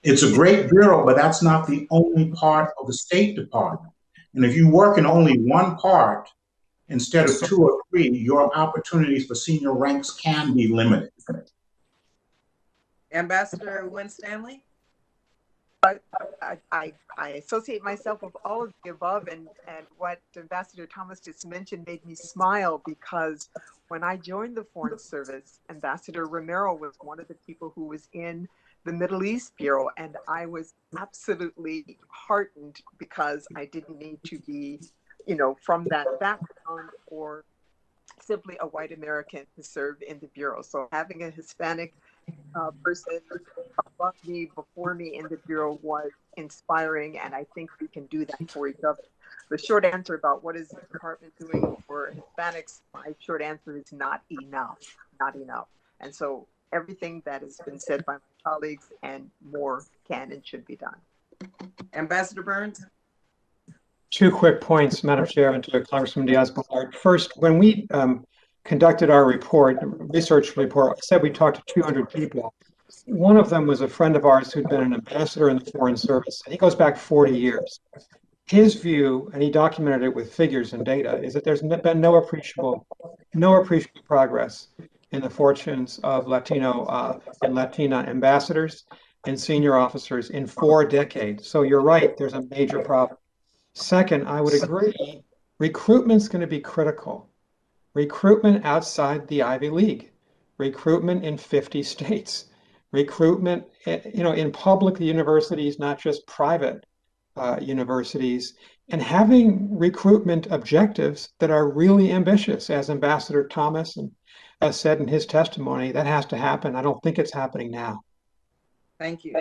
It's a great bureau, but that's not the only part of the State Department. And if you work in only one part instead of two or three, your opportunities for senior ranks can be limited. Ambassador Wynn Stanley? I associate myself with all of the above, and what Ambassador Thomas just mentioned made me smile, because when I joined the Foreign Service, Ambassador Romero was one of the people who was in the Middle East Bureau, and I was absolutely heartened because I didn't need to be, from that background or simply a white American to serve in the Bureau. So having a Hispanic person above me, before me in the Bureau was inspiring, and I think we can do that for each other. The short answer about what is the department doing for Hispanics, my short answer is not enough, not enough. And so everything that has been said by my colleagues and more can and should be done. Ambassador Burns? Two quick points, Madam Chair, and to Congressman Diaz-Balart. First, when we conducted our research report, I said we talked to 200 people. One of them was a friend of ours who'd been an ambassador in the Foreign Service, and he goes back 40 years. His view, and he documented it with figures and data, is that there's been no appreciable progress in the fortunes of Latino and Latina ambassadors and senior officers in 4 decades. So you're right, there's a major problem. Second, I would agree, recruitment's going to be critical. Recruitment outside the Ivy League, recruitment in 50 states, recruitment, in public universities, not just private universities, and having recruitment objectives that are really ambitious, as Ambassador Thomas said in his testimony. That has to happen. I don't think it's happening now. Thank you.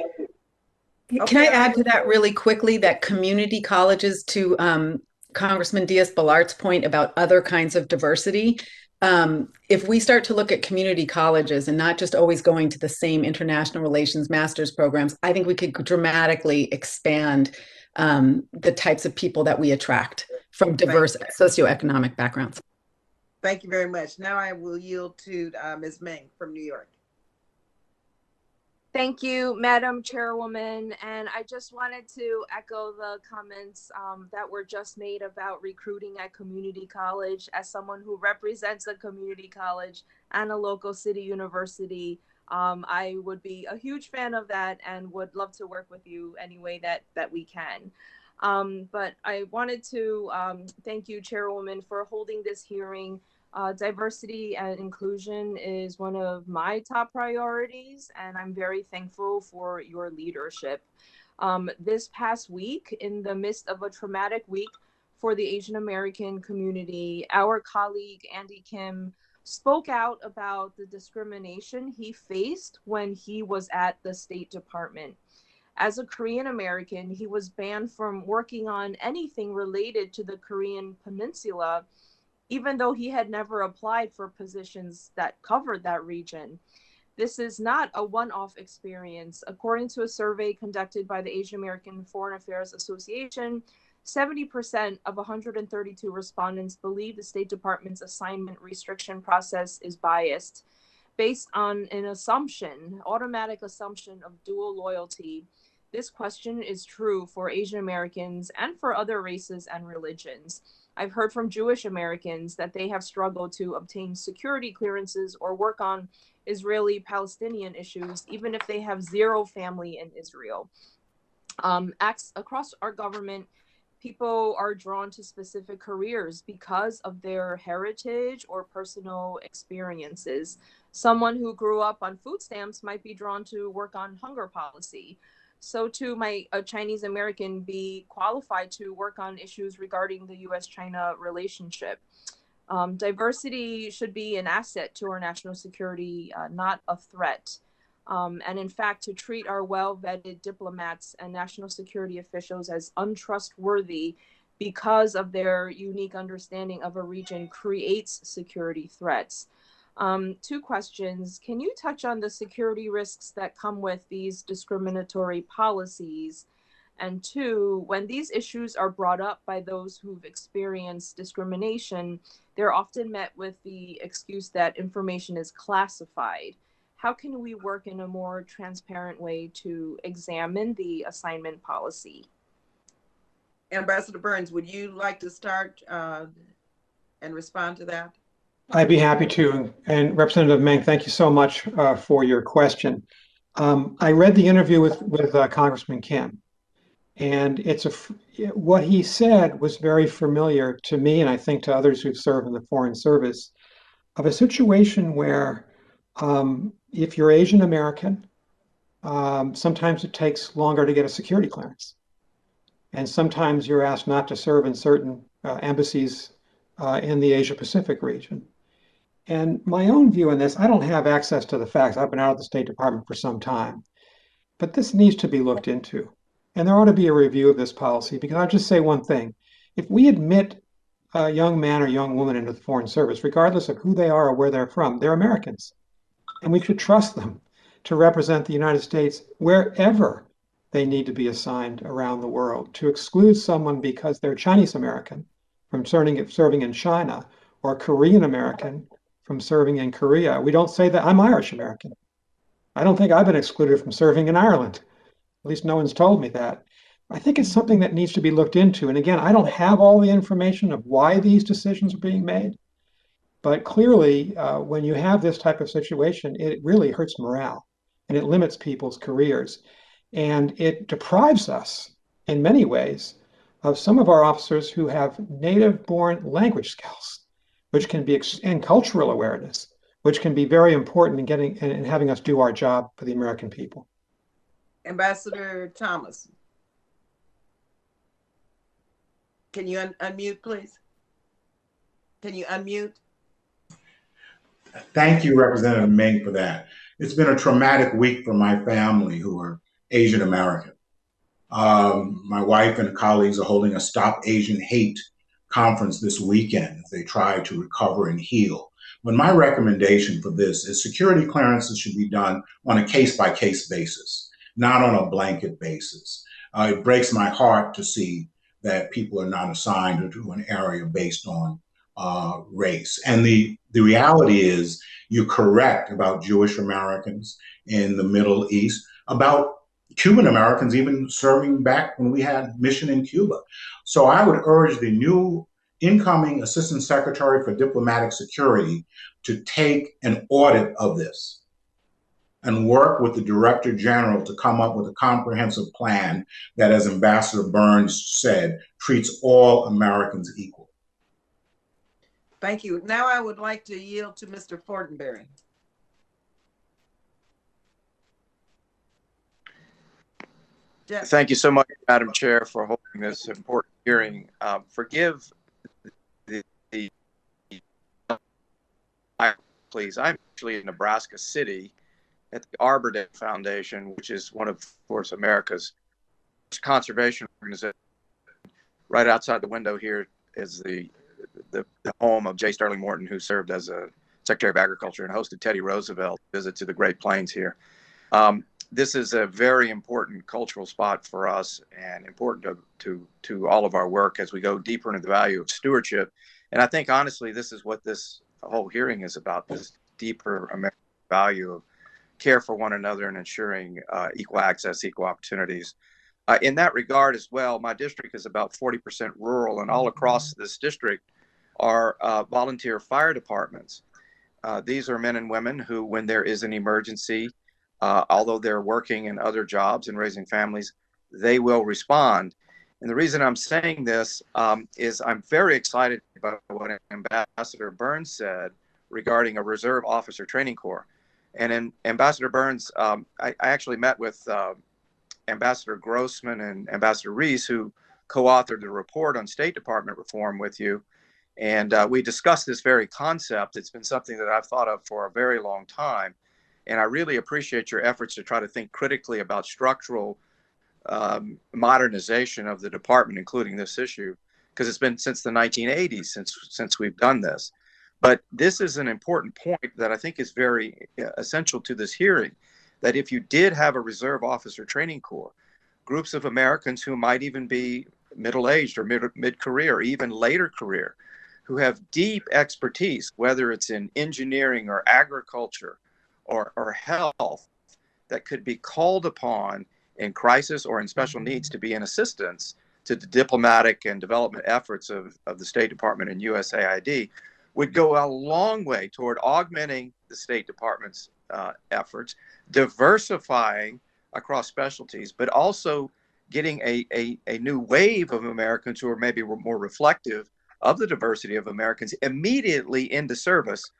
Can I add to that really quickly that community colleges, to Congressman Diaz-Balart's point about other kinds of diversity, if we start to look at community colleges and not just always going to the same international relations master's programs, I think we could dramatically expand the types of people that we attract from diverse socioeconomic backgrounds. Thank you very much. Now I will yield to Ms. Meng from New York. Thank you, Madam Chairwoman. And I just wanted to echo the comments that were just made about recruiting at community college. As someone who represents a community college and a local city university, I would be a huge fan of that and would love to work with you any way that we can. But I wanted to thank you, Chairwoman, for holding this hearing. Diversity and inclusion is one of my top priorities, and I'm very thankful for your leadership. This past week, in the midst of a traumatic week for the Asian American community, our colleague Andy Kim spoke out about the discrimination he faced when he was at the State Department. As a Korean American, he was banned from working on anything related to the Korean Peninsula, even though he had never applied for positions that covered that region. This is not a one-off experience. According to a survey conducted by the Asian American Foreign Affairs Association, 70% of 132 respondents believe the State Department's assignment restriction process is biased, based on an assumption, automatic assumption of dual loyalty. This question is true for Asian Americans and for other races and religions. I've heard from Jewish Americans that they have struggled to obtain security clearances or work on Israeli-Palestinian issues, even if they have zero family in Israel. Across our government, people are drawn to specific careers because of their heritage or personal experiences. Someone who grew up on food stamps might be drawn to work on hunger policy. So too might a Chinese American be qualified to work on issues regarding the US-China relationship. Diversity should be an asset to our national security, not a threat. And in fact, to treat our well-vetted diplomats and national security officials as untrustworthy because of their unique understanding of a region creates security threats. Two questions. Can you touch on the security risks that come with these discriminatory policies? And two, when these issues are brought up by those who've experienced discrimination, they're often met with the excuse that information is classified. How can we work in a more transparent way to examine the assignment policy? Ambassador Burns, would you like to start and respond to that? I'd be happy to. And Representative Meng, thank you so much for your question. I read the interview with Congressman Kim, and what he said was very familiar to me, and I think to others who've served in the Foreign Service, of a situation where if you're Asian American, sometimes it takes longer to get a security clearance. And sometimes you're asked not to serve in certain embassies in the Asia Pacific region. And my own view on this, I don't have access to the facts. I've been out of the State Department for some time, but this needs to be looked into. And there ought to be a review of this policy, because I'll just say one thing. If we admit a young man or young woman into the Foreign Service, regardless of who they are or where they're from, they're Americans. And we should trust them to represent the United States wherever they need to be assigned around the world. To exclude someone because they're Chinese American from serving in China, or Korean American from serving in Korea. We don't say that. I'm Irish American. I don't think I've been excluded from serving in Ireland. At least no one's told me that. I think it's something that needs to be looked into. And again, I don't have all the information of why these decisions are being made. But clearly, when you have this type of situation, it really hurts morale, and it limits people's careers. And it deprives us, in many ways, of some of our officers who have native-born language skills, which can be, and cultural awareness, which can be very important in getting and having us do our job for the American people. Ambassador Thomas, can you unmute, please? Can you unmute? Thank you, Representative Meng, for that. It's been a traumatic week for my family, who are Asian American. My wife and colleagues are holding a Stop Asian Hate conference this weekend as they try to recover and heal. But my recommendation for this is security clearances should be done on a case-by-case basis, not on a blanket basis. It breaks my heart to see that people are not assigned to an area based on race. And the reality is, you're correct about Jewish Americans in the Middle East, about Cuban Americans even serving back when we had mission in Cuba. So I would urge the new incoming Assistant Secretary for Diplomatic Security to take an audit of this and work with the Director General to come up with a comprehensive plan that, as Ambassador Burns said, treats all Americans equal. Thank you. Now I would like to yield to Mr. Fortenberry. Thank you so much, Madam Chair, for holding this important hearing. Forgive the please. I'm actually in Nebraska City at the Arbor Day Foundation, which is one of course, America's conservation organization. Right outside the window here is the home of J. Sterling Morton, who served as a Secretary of Agriculture and hosted Teddy Roosevelt's visit to the Great Plains here. This is a very important cultural spot for us and important to all of our work as we go deeper into the value of stewardship. And I think, honestly, this is what this whole hearing is about, this deeper American value of care for one another and ensuring equal access, equal opportunities. In that regard as well, my district is about 40% rural, and all across this district are volunteer fire departments. These are men and women who, when there is an emergency, although they're working in other jobs and raising families, they will respond. And the reason I'm saying this is I'm very excited about what Ambassador Burns said regarding a Reserve Officer Training Corps. And in Ambassador Burns, I actually met with Ambassador Grossman and Ambassador Reese, who co-authored the report on State Department reform with you. And we discussed this very concept. It's been something that I've thought of for a very long time. And I really appreciate your efforts to try to think critically about structural modernization of the department, including this issue, because it's been since the 1980s since we've done this. But this is an important point that I think is very essential to this hearing, that if you did have a Reserve Officer Training Corps, groups of Americans who might even be middle-aged or mid-career, or even later career, who have deep expertise, whether it's in engineering or agriculture or health, that could be called upon in crisis or in special needs to be in assistance to the diplomatic and development efforts of the State Department and USAID, would go a long way toward augmenting the State Department's efforts, diversifying across specialties, but also getting a new wave of Americans who are maybe more reflective of the diversity of Americans immediately into service,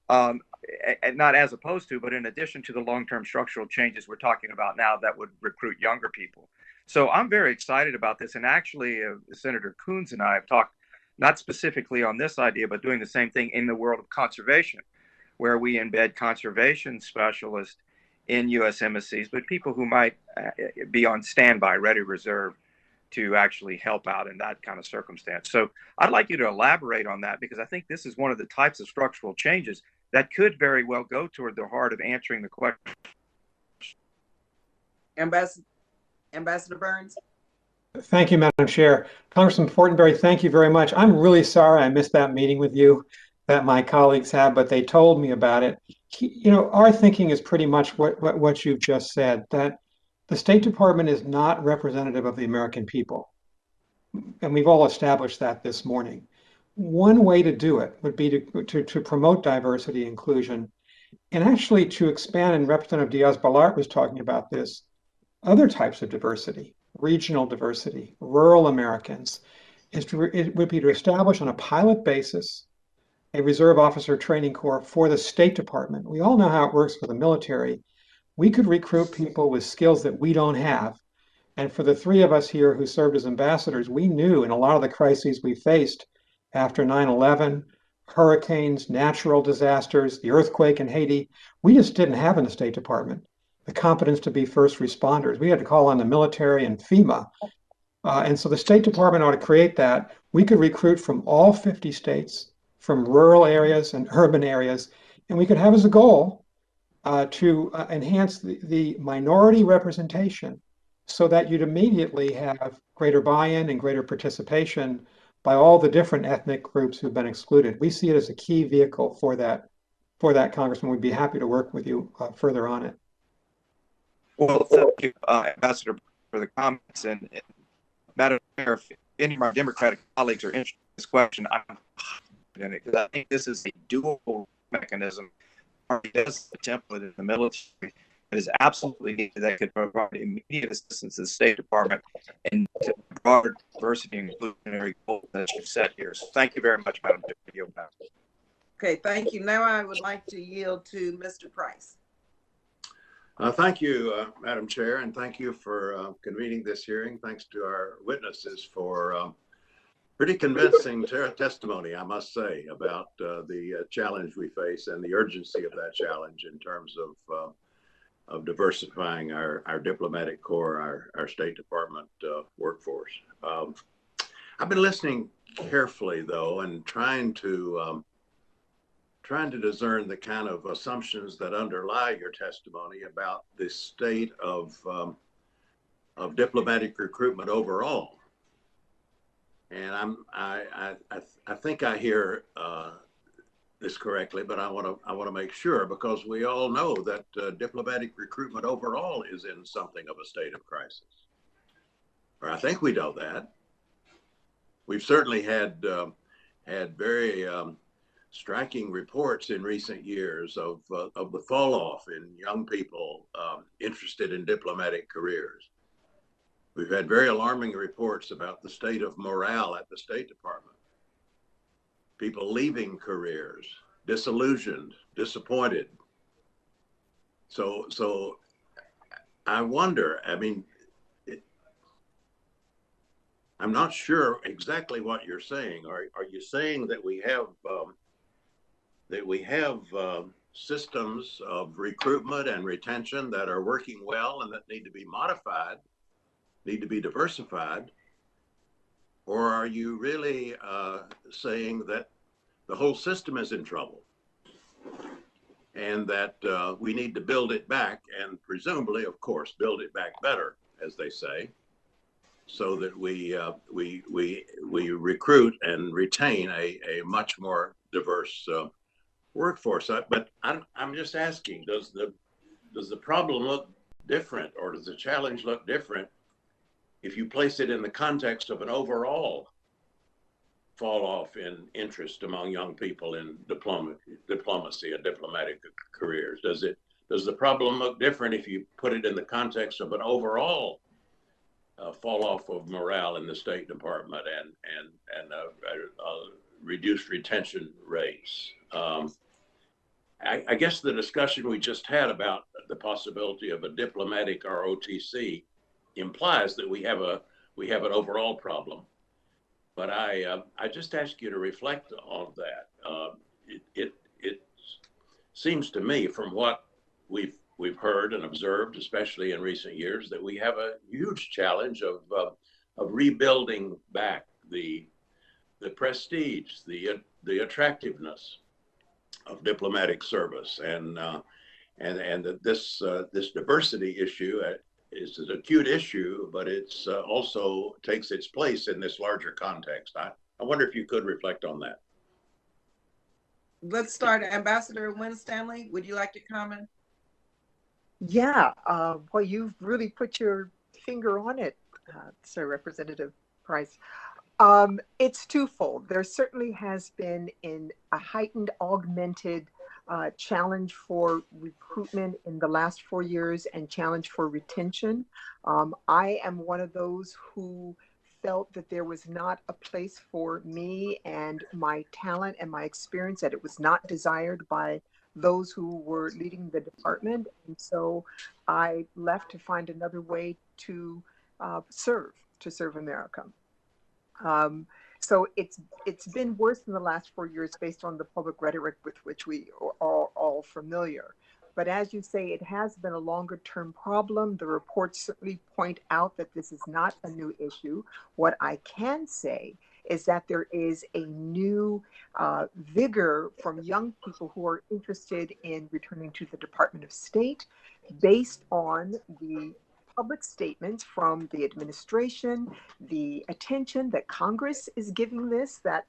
not as opposed to, but in addition to the long-term structural changes we're talking about now that would recruit younger people. So I'm very excited about this. And actually, Senator Coons and I have talked not specifically on this idea, but doing the same thing in the world of conservation, where we embed conservation specialists in U.S. embassies, but people who might be on standby, ready reserve to actually help out in that kind of circumstance. So I'd like you to elaborate on that, because I think this is one of the types of structural changes that could very well go toward the heart of answering the question. Ambassador Burns. Thank you, Madam Chair. Congressman Fortenberry, thank you very much. I'm really sorry I missed that meeting with you that my colleagues had, but they told me about it. You know, our thinking is pretty much what you've just said, that the State Department is not representative of the American people. And we've all established that this morning. One way to do it would be to promote diversity, inclusion, and actually to expand, and Representative Diaz-Balart was talking about this, other types of diversity, regional diversity, rural Americans, it would be to establish on a pilot basis a Reserve Officer Training Corps for the State Department. We all know how it works for the military. We could recruit people with skills that we don't have. And for the three of us here who served as ambassadors, we knew in a lot of the crises we faced after 9/11, hurricanes, natural disasters, the earthquake in Haiti, we just didn't have in the State Department the competence to be first responders. We had to call on the military and FEMA. And so the State Department ought to create that. We could recruit from all 50 states, from rural areas and urban areas, and we could have as a goal to enhance the minority representation so that you'd immediately have greater buy-in and greater participation by all the different ethnic groups who've been excluded. We see it as a key vehicle for that, Congressman. We'd be happy to work with you further on it. Well, thank you, Ambassador, for the comments. And Madam Chair, if any of my Democratic colleagues are interested in this question, I'm in it, because I think this is a dual mechanism. It does a template in the military that is absolutely needed, that could provide immediate assistance to the State Department and to broader diversity and inclusionary goals that you've set here. So thank you very much, Madam Chair. Okay, thank you. Now I would like to yield to Mr. Price. Thank you, Madam Chair, and thank you for convening this hearing. Thanks to our witnesses for Pretty convincing testimony, I must say, about the challenge we face and the urgency of that challenge in terms of diversifying our diplomatic corps, our State Department workforce. I've been listening carefully, though, and trying to discern the kind of assumptions that underlie your testimony about the state of diplomatic recruitment overall. And I think I hear this correctly, but I want to make sure, because we all know that diplomatic recruitment overall is in something of a state of crisis. Or I think we know that. We've certainly had very striking reports in recent years of the fall off in young people interested in diplomatic careers. We've had very alarming reports about the state of morale at the State Department. People leaving careers, disillusioned, disappointed. So I wonder, I mean, I'm not sure exactly what you're saying. Are you saying that we have systems of recruitment and retention that are working well and that need to be modified, need to be diversified? Or are you really saying that the whole system is in trouble and that we need to build it back, and presumably, of course, build it back better, as they say, so that we recruit and retain a much more diverse workforce? But I'm just asking, does the problem look different, or does the challenge look different if you place it in the context of an overall fall off in interest among young people in diplomacy and diplomatic careers? Does the problem look different if you put it in the context of an overall fall off of morale in the State Department and reduced retention rates? I guess the discussion we just had about the possibility of a diplomatic ROTC implies that we have an overall problem. But I just ask you to reflect on that. It seems to me, from what we've heard and observed, especially in recent years, that we have a huge challenge of rebuilding back the prestige, the attractiveness of diplomatic service, and that this diversity issue is an acute issue, but it's also takes its place in this larger context. I wonder if you could reflect on that. Let's start. Ambassador Wynn, Stanley, would you like to comment? Yeah, well, you've really put your finger on it, Sir Representative Price. It's twofold. There certainly has been a heightened, augmented challenge for recruitment in the last 4 years and challenge for retention. I am one of those who felt that there was not a place for me and my talent and my experience, that it was not desired by those who were leading the department. And so I left to find another way to serve America. So it's been worse in the last 4 years based on the public rhetoric with which we are all familiar. But as you say, it has been a longer term problem. The reports certainly point out that this is not a new issue. What I can say is that there is a new vigor from young people who are interested in returning to the Department of State based on the public statements from the administration, the attention that Congress is giving this, that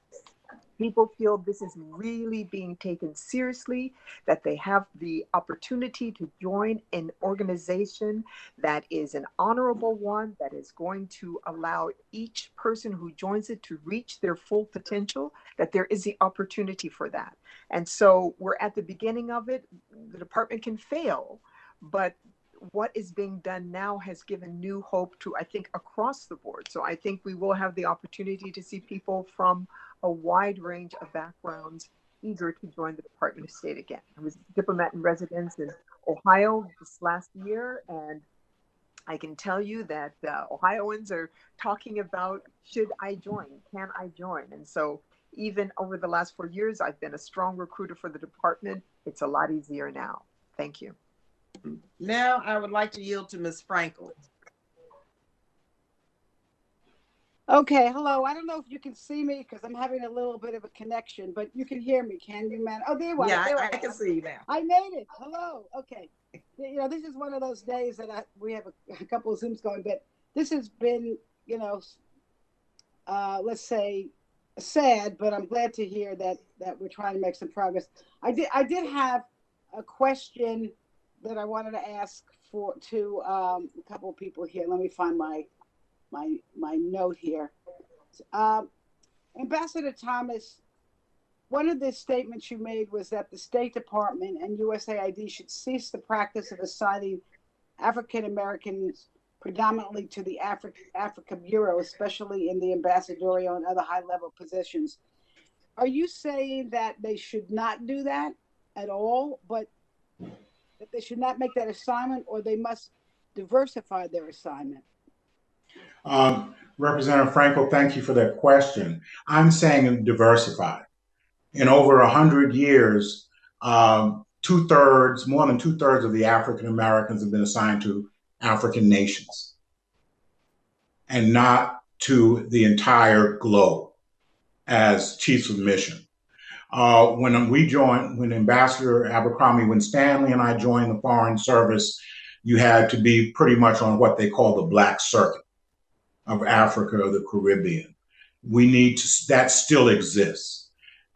people feel this is really being taken seriously, that they have the opportunity to join an organization that is an honorable one, that is going to allow each person who joins it to reach their full potential, that there is the opportunity for that. And so we're at the beginning of it. The department can fail, but what is being done now has given new hope to, I think, across the board. So I think we will have the opportunity to see people from a wide range of backgrounds eager to join the Department of State again. I was a diplomat in residence in Ohio this last year, and I can tell you that Ohioans are talking about, should I join? Can I join? And so even over the last 4 years, I've been a strong recruiter for the department. It's a lot easier now. Thank you. Now I would like to yield to Ms. Frankel. Okay, hello. I don't know if you can see me because I'm having a little bit of a connection, but you can hear me, can you, man? Oh, there you are. Yeah, there I can see you now. I made it. Hello. Okay. You know, this is one of those days that we have a couple of Zooms going, but this has been, you know, let's say sad, but I'm glad to hear that we're trying to make some progress. I did have a question that I wanted to ask to a couple of people here. Let me find my note here. Ambassador Thomas, one of the statements you made was that the State Department and USAID should cease the practice of assigning African Americans predominantly to the Africa Bureau, especially in the ambassadorial and other high-level positions. Are you saying that they should not do that at all, but that they should not make that assignment, or they must diversify their assignment? Representative Frankel, thank you for that question. I'm saying diversify. In over 100 years, more than two-thirds of the African Americans have been assigned to African nations and not to the entire globe as chiefs of mission. When Ambassador Abercrombie, when Stanley and I joined the Foreign Service, you had to be pretty much on what they call the Black Circuit of Africa or the Caribbean. That still exists.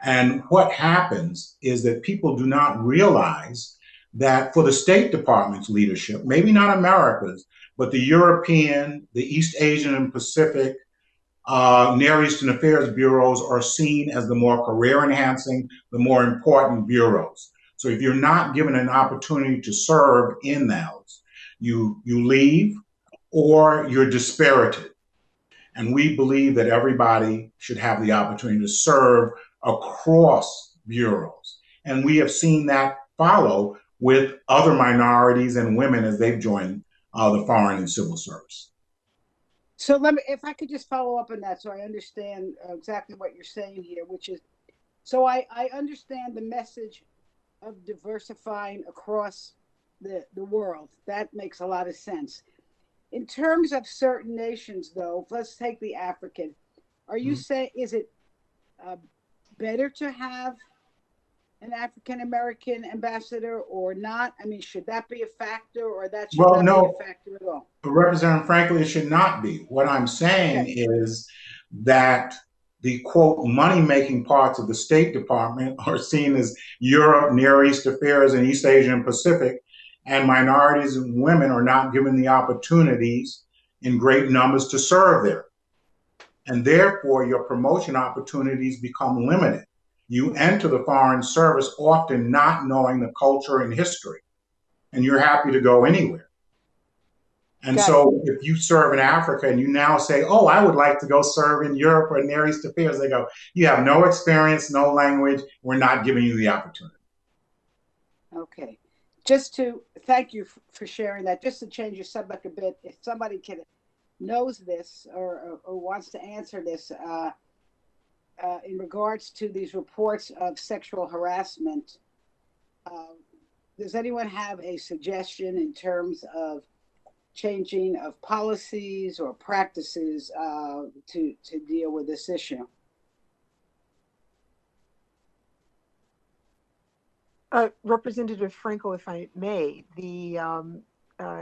And what happens is that people do not realize that for the State Department's leadership, maybe not America's, but the European, the East Asian and Pacific, Near Eastern Affairs bureaus are seen as the more career enhancing, the more important bureaus. So if you're not given an opportunity to serve in those, you leave or you're dispirited. And we believe that everybody should have the opportunity to serve across bureaus. And we have seen that follow with other minorities and women as they've joined the Foreign and Civil Service. So if I could just follow up on that so I understand exactly what you're saying here, which is, so I understand the message of diversifying across the world. That makes a lot of sense. In terms of certain nations, though, let's take the African. Are you saying, is it better to have an African American ambassador or not? I mean, should that be a factor, or that should not be a factor at all? Representative Franklin, it should not be. What I'm saying is that the quote money-making parts of the State Department are seen as Europe, Near East Affairs, and East Asia and Pacific, and minorities and women are not given the opportunities in great numbers to serve there. And therefore, your promotion opportunities become limited. You enter the Foreign Service often not knowing the culture and history, and you're happy to go anywhere. And so if you serve in Africa and you now say, oh, I would like to go serve in Europe or Near East Affairs, they go, you have no experience, no language, we're not giving you the opportunity. Okay. Just to thank you for sharing that, just to change your subject a bit, if somebody knows this or wants to answer this in regards to these reports of sexual harassment, does anyone have a suggestion in terms of changing of policies or practices to deal with this issue? Representative Frankel, if I may, the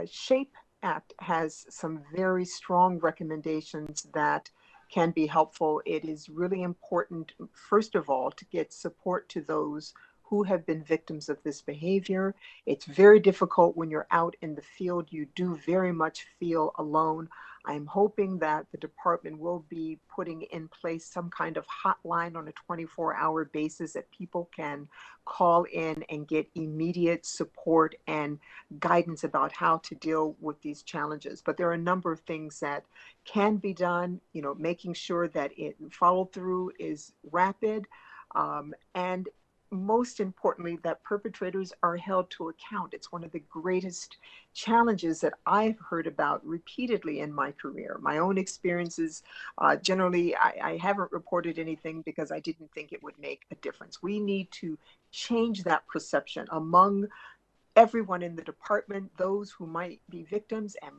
SHAPE Act has some very strong recommendations that can be helpful. It is really important, first of all, to get support to those who have been victims of this behavior. It's very difficult when you're out in the field. You do very much feel alone. I'm hoping that the department will be putting in place some kind of hotline on a 24-hour basis that people can call in and get immediate support and guidance about how to deal with these challenges. But there are a number of things that can be done, making sure that follow through is rapid, and most importantly, that perpetrators are held to account. It's one of the greatest challenges that I've heard about repeatedly in my career. My own experiences, generally, I haven't reported anything because I didn't think it would make a difference. We need to change that perception among everyone in the department, those who might be victims, and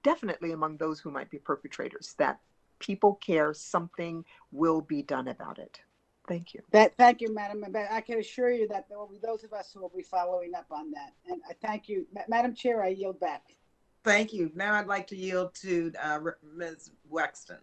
definitely among those who might be perpetrators, that people care, something will be done about it. Thank you. Thank you, Madam. I can assure you that there will be those of us who will be following up on that. And I thank you. Madam Chair, I yield back. Thank you. Now I'd like to yield to Ms. Wexton.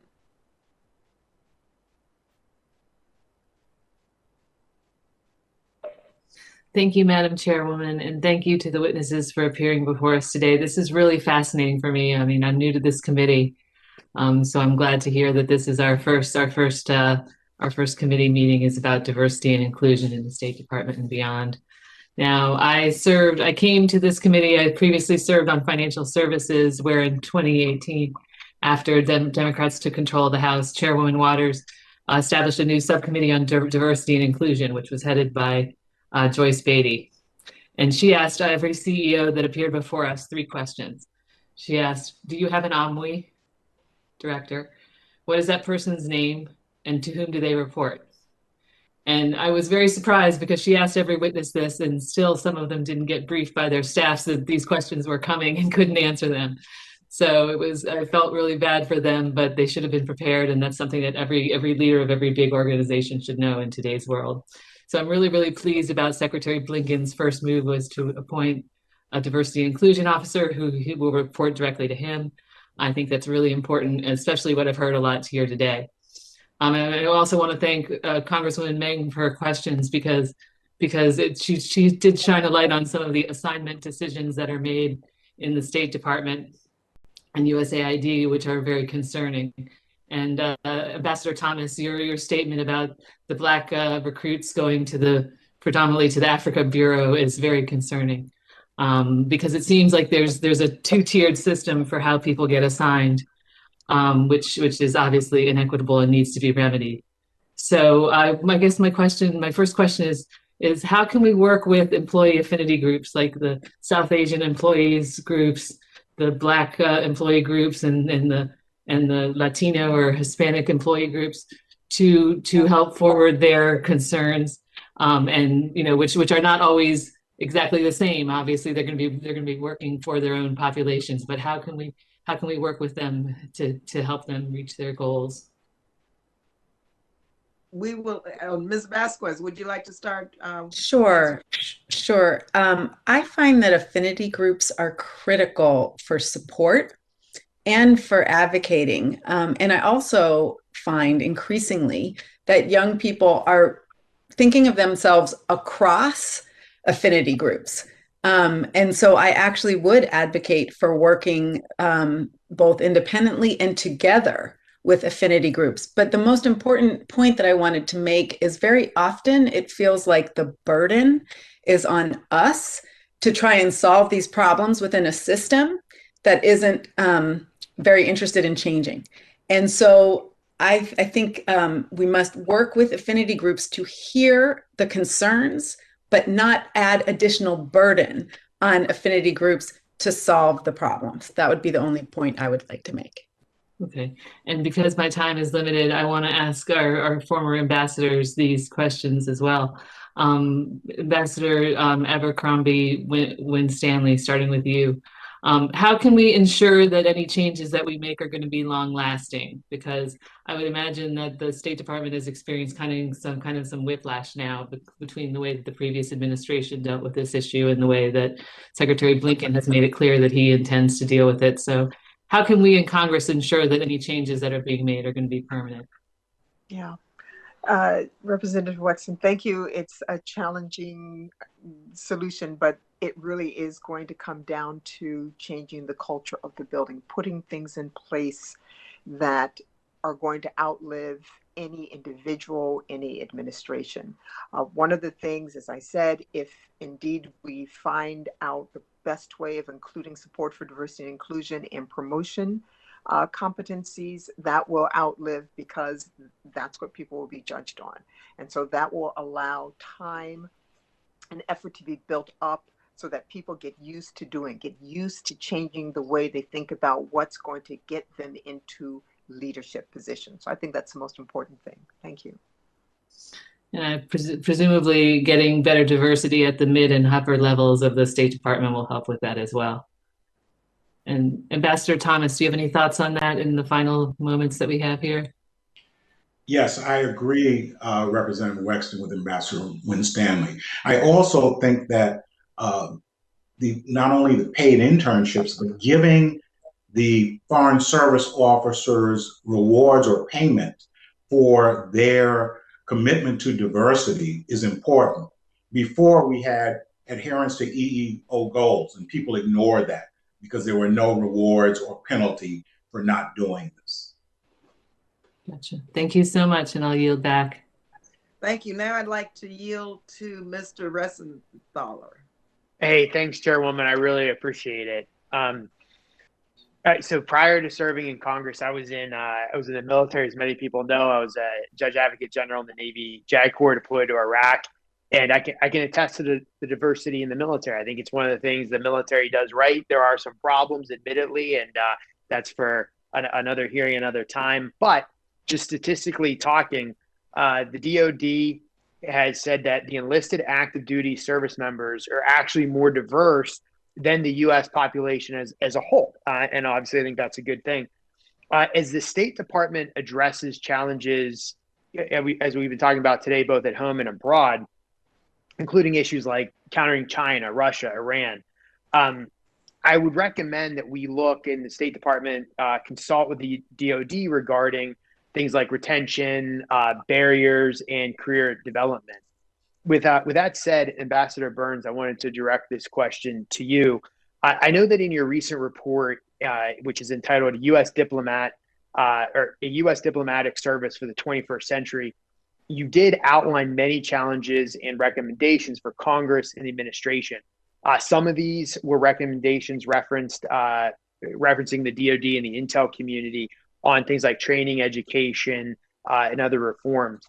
Thank you, Madam Chairwoman, and thank you to the witnesses for appearing before us today. This is really fascinating for me. I mean, I'm new to this committee, so I'm glad to hear that this is our first committee meeting is about diversity and inclusion in the State Department and beyond. Now, I came to this committee. I previously served on financial services, where in 2018, after Democrats took control of the House, Chairwoman Waters established a new subcommittee on diversity and inclusion, which was headed by Joyce Beatty. And she asked every CEO that appeared before us 3 questions. She asked, do you have an OMWI director? What is that person's name? And to whom do they report? And I was very surprised because she asked every witness this, and still some of them didn't get briefed by their staffs that these questions were coming and couldn't answer them. So I felt really bad for them, but they should have been prepared. And that's something that every leader of every big organization should know in today's world. So I'm really, really pleased about Secretary Blinken's first move was to appoint a diversity and inclusion officer who will report directly to him. I think that's really important, especially what I've heard a lot here today. And I also want to thank Congresswoman Meng for her questions because she did shine a light on some of the assignment decisions that are made in the State Department and USAID, which are very concerning. And Ambassador Thomas, your statement about the Black recruits going to predominantly to the Africa Bureau is very concerning because it seems like there's a 2-tiered system for how people get assigned. Which is obviously inequitable and needs to be remedied. So I guess my first question is how can we work with employee affinity groups like the South Asian employees groups, the Black employee groups, and the Latino or Hispanic employee groups to help forward their concerns, and which are not always exactly the same. Obviously, they're going to be working for their own populations, but how can we work with them to help them reach their goals? We will, Ms. Vasquez, would you like to start? Sure. I find that affinity groups are critical for support and for advocating. And I also find increasingly that young people are thinking of themselves across affinity groups. And so I actually would advocate for working both independently and together with affinity groups. But the most important point that I wanted to make is very often it feels like the burden is on us to try and solve these problems within a system that isn't very interested in changing. And so I think we must work with affinity groups to hear the concerns, but not add additional burden on affinity groups to solve the problems. That would be the only point I would like to make. Okay, and because my time is limited, I want to ask our former ambassadors these questions as well. Ambassador Abercrombie, Wynn Stanley, starting with you. How can we ensure that any changes that we make are going to be long lasting? Because I would imagine that the State Department has experienced some whiplash now between the way that the previous administration dealt with this issue and the way that Secretary Blinken has made it clear that he intends to deal with it. So how can we in Congress ensure that any changes that are being made are going to be permanent? Yeah. Representative Wexton, thank you. It's a challenging solution, but it really is going to come down to changing the culture of the building, putting things in place that are going to outlive any individual, any administration. One of the things, as I said, if indeed we find out the best way of including support for diversity and inclusion and promotion competencies, that will outlive, because that's what people will be judged on. And so that will allow time an effort to be built up so that people get used to changing the way they think about what's going to get them into leadership positions. So I think that's the most important thing. Thank you. And presumably getting better diversity at the mid and upper levels of the State Department will help with that as well. And Ambassador Thomas, do you have any thoughts on that in the final moments that we have here? Yes, I agree, Representative Wexton, with Ambassador Wynn Stanley. I also think that not only the paid internships, but giving the Foreign Service officers rewards or payment for their commitment to diversity is important. Before, we had adherence to EEO goals, and people ignored that because there were no rewards or penalty for not doing this. Gotcha. Thank you so much, and I'll yield back. Thank you. Now I'd like to yield to Mr. Ressenthaler. Hey, thanks, Chairwoman. I really appreciate it. So prior to serving in Congress, I was in the military. As many people know, I was a Judge Advocate General in the Navy JAG Corps deployed to Iraq, and I can attest to the diversity in the military. I think it's one of the things the military does right. There are some problems, admittedly, and that's for another hearing, another time. But just statistically talking, the DoD has said that the enlisted active duty service members are actually more diverse than the U.S. population as a whole. And obviously, I think that's a good thing. As the State Department addresses challenges, as we've been talking about today, both at home and abroad, including issues like countering China, Russia, Iran, I would recommend that we look in the State Department, consult with the DoD regarding things like retention, barriers, and career development. With that said, Ambassador Burns, I wanted to direct this question to you. I know that in your recent report, which is entitled U.S. Diplomat or a U.S. Diplomatic Service for the 21st Century, you did outline many challenges and recommendations for Congress and the administration. Some of these were recommendations referencing the DoD and the intel community on things like training, education, and other reforms.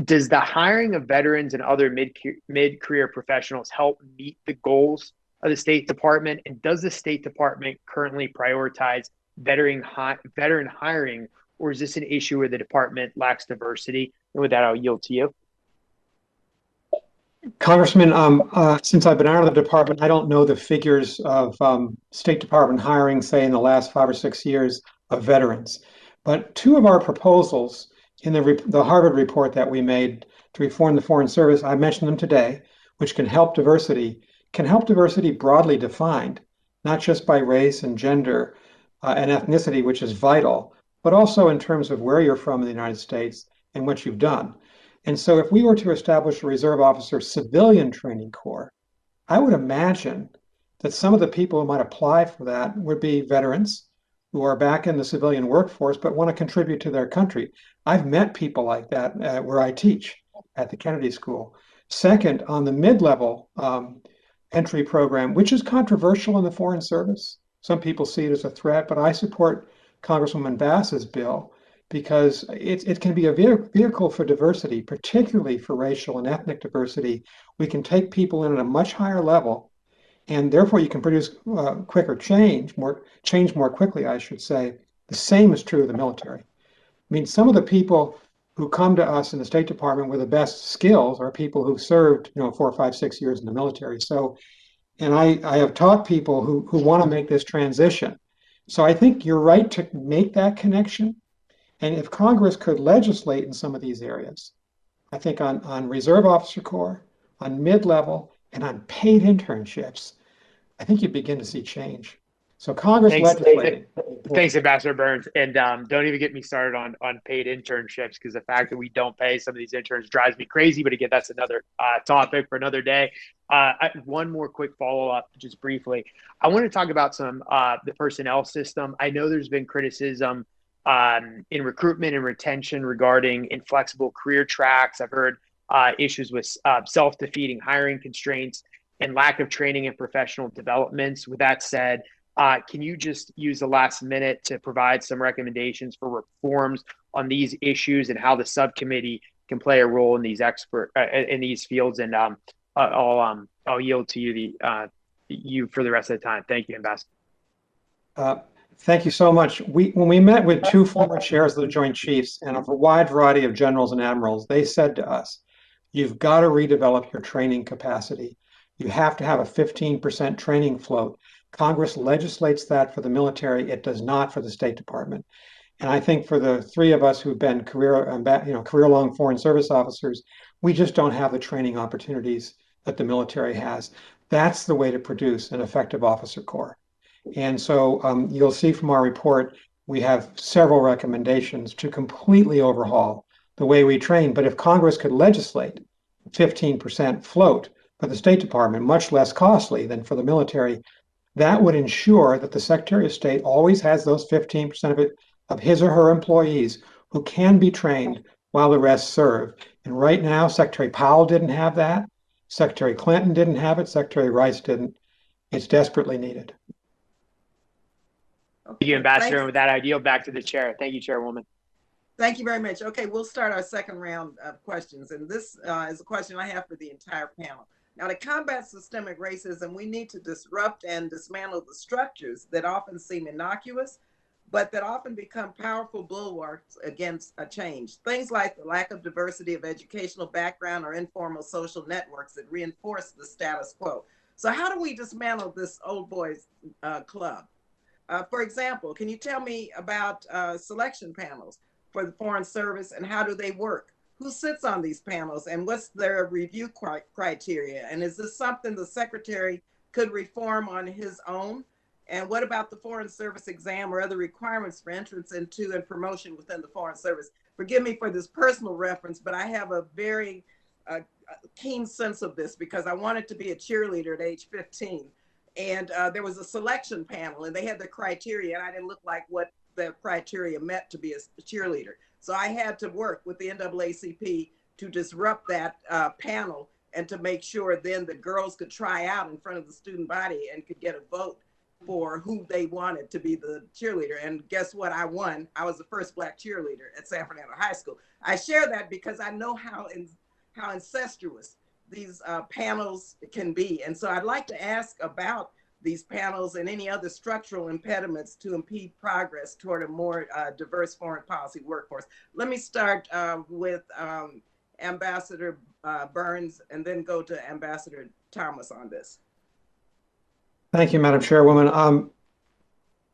Does the hiring of veterans and other mid-career professionals help meet the goals of the State Department? And does the State Department currently prioritize veteran hiring, or is this an issue where the department lacks diversity? And with that, I'll yield to you. Congressman, since I've been out of the department, I don't know the figures of State Department hiring, say, in the last 5 or 6 years of veterans. But two of our proposals in the Harvard report that we made to reform the Foreign Service, I mentioned them today, which can help diversity broadly defined, not just by race and gender and ethnicity, which is vital, but also in terms of where you're from in the United States and what you've done. And so if we were to establish a reserve officer civilian training corps, I would imagine that some of the people who might apply for that would be veterans who are back in the civilian workforce but want to contribute to their country. I've met people like that where I teach at the Kennedy School. Second, on the mid-level entry program, which is controversial in the Foreign Service. Some people see it as a threat, but I support Congresswoman Bass's bill because it can be a vehicle for diversity, particularly for racial and ethnic diversity. We can take people in at a much higher level, and therefore you can produce quicker change more quickly, I should say. The same is true of the military. I mean, some of the people who come to us in the State Department with the best skills are people who've served, 4, 5, 6 years in the military. So, and I have taught people who want to make this transition. So I think you're right to make that connection. And if Congress could legislate in some of these areas, I think on Reserve Officer Corps, on mid-level, and on paid internships, I think you begin to see change. So Congress legislating. Thanks, Ambassador Burns. And don't even get me started on paid internships, because the fact that we don't pay some of these interns drives me crazy. But again, that's another topic for another day. One more quick follow-up, just briefly. I want to talk about the personnel system. I know there's been criticism in recruitment and retention regarding inflexible career tracks. I've heard issues with self-defeating hiring constraints and lack of training and professional developments. With that said, can you just use the last minute to provide some recommendations for reforms on these issues and how the subcommittee can play a role in these fields? And I'll yield to you you for the rest of the time. Thank you, Ambassador. Thank you so much. When we met with two former chairs of the Joint Chiefs and a wide variety of generals and admirals, they said to us, you've got to redevelop your training capacity. You have to have a 15% training float. Congress legislates that for the military. It does not for the State Department. And I think for the three of us who've been career-long foreign service officers, we just don't have the training opportunities that the military has. That's the way to produce an effective officer corps. And so you'll see from our report, we have several recommendations to completely overhaul the way we train. But if Congress could legislate 15% float for the State Department, much less costly than for the military, that would ensure that the Secretary of State always has those 15% of his or her employees who can be trained while the rest serve. And right now, Secretary Powell didn't have that. Secretary Clinton didn't have it. Secretary Rice didn't. It's desperately needed. Thank you, Ambassador. And with that, I yield back to the chair. Thank you, Chairwoman. Thank you very much. Okay, we'll start our second round of questions. And this is a question I have for the entire panel. Now, to combat systemic racism, we need to disrupt and dismantle the structures that often seem innocuous, but that often become powerful bulwarks against a change. Things like the lack of diversity of educational background or informal social networks that reinforce the status quo. So how do we dismantle this old boys club? For example, can you tell me about selection panels for the Foreign Service and how do they work? Who sits on these panels and what's their review criteria? And is this something the Secretary could reform on his own? And what about the Foreign Service exam or other requirements for entrance into and promotion within the Foreign Service? Forgive me for this personal reference, but I have a very keen sense of this because I wanted to be a cheerleader at age 15. And there was a selection panel and they had the criteria and I didn't look like what the criteria meant to be a cheerleader. So I had to work with the NAACP to disrupt that panel and to make sure then the girls could try out in front of the student body and could get a vote for who they wanted to be the cheerleader. And guess what? I won. I was the first Black cheerleader at San Fernando High School. I share that because I know how incestuous these panels can be. And so I'd like to ask about these panels and any other structural impediments to impede progress toward a more diverse foreign policy workforce. Let me start with Ambassador Burns and then go to Ambassador Thomas on this. Thank you, Madam Chairwoman.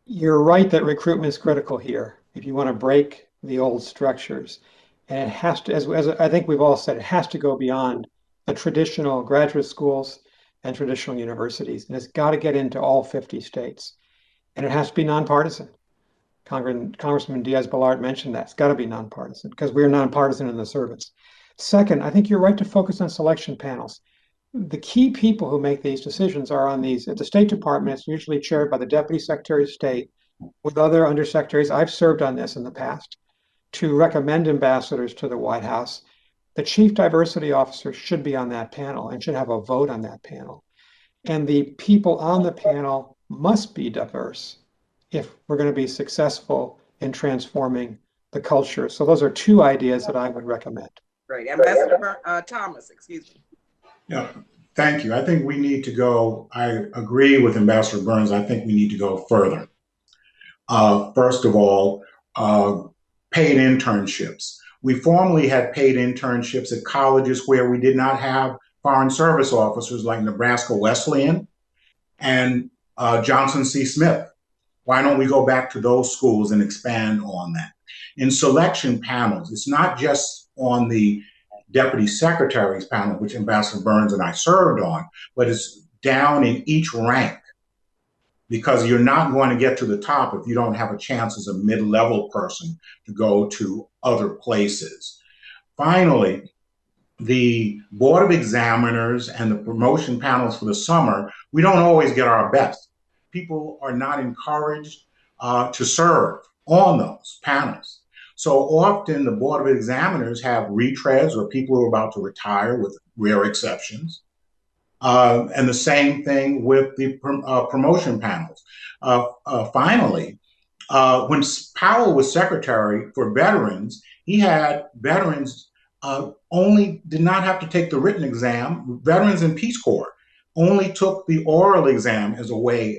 You're right that recruitment is critical here if you want to break the old structures. And it has to, as I think we've all said, it has to go beyond the traditional graduate schools and traditional universities. And it's got to get into all 50 states. And it has to be nonpartisan. Congressman Diaz-Balart mentioned that. It's got to be nonpartisan because we're nonpartisan in the service. Second, I think you're right to focus on selection panels. The key people who make these decisions are on these. At the State Department, it's usually chaired by the Deputy Secretary of State with other undersecretaries. I've served on this in the past to recommend ambassadors to the White House. The Chief Diversity Officer should be on that panel and should have a vote on that panel. And the people on the panel must be diverse if we're going to be successful in transforming the culture. So those are two ideas that I would recommend. Great. Ambassador Thomas, excuse me. Yeah, thank you. I think we need to go, I agree with Ambassador Burns, I think we need to go further. First of all, paid internships. We formerly had paid internships at colleges where we did not have foreign service officers like Nebraska Wesleyan and Johnson C. Smith. Why don't we go back to those schools and expand on that? In selection panels, it's not just on the Deputy Secretary's panel, which Ambassador Burns and I served on, but it's down in each rank because you're not going to get to the top if you don't have a chance as a mid-level person to go to other places. Finally, the Board of Examiners and the promotion panels for the summer, we don't always get our best. People are not encouraged to serve on those panels. So often the Board of Examiners have retreads or people who are about to retire with rare exceptions. And the same thing with the promotion panels. Finally, when Powell was Secretary for Veterans, he had veterans only did not have to take the written exam. Veterans and Peace Corps only took the oral exam as a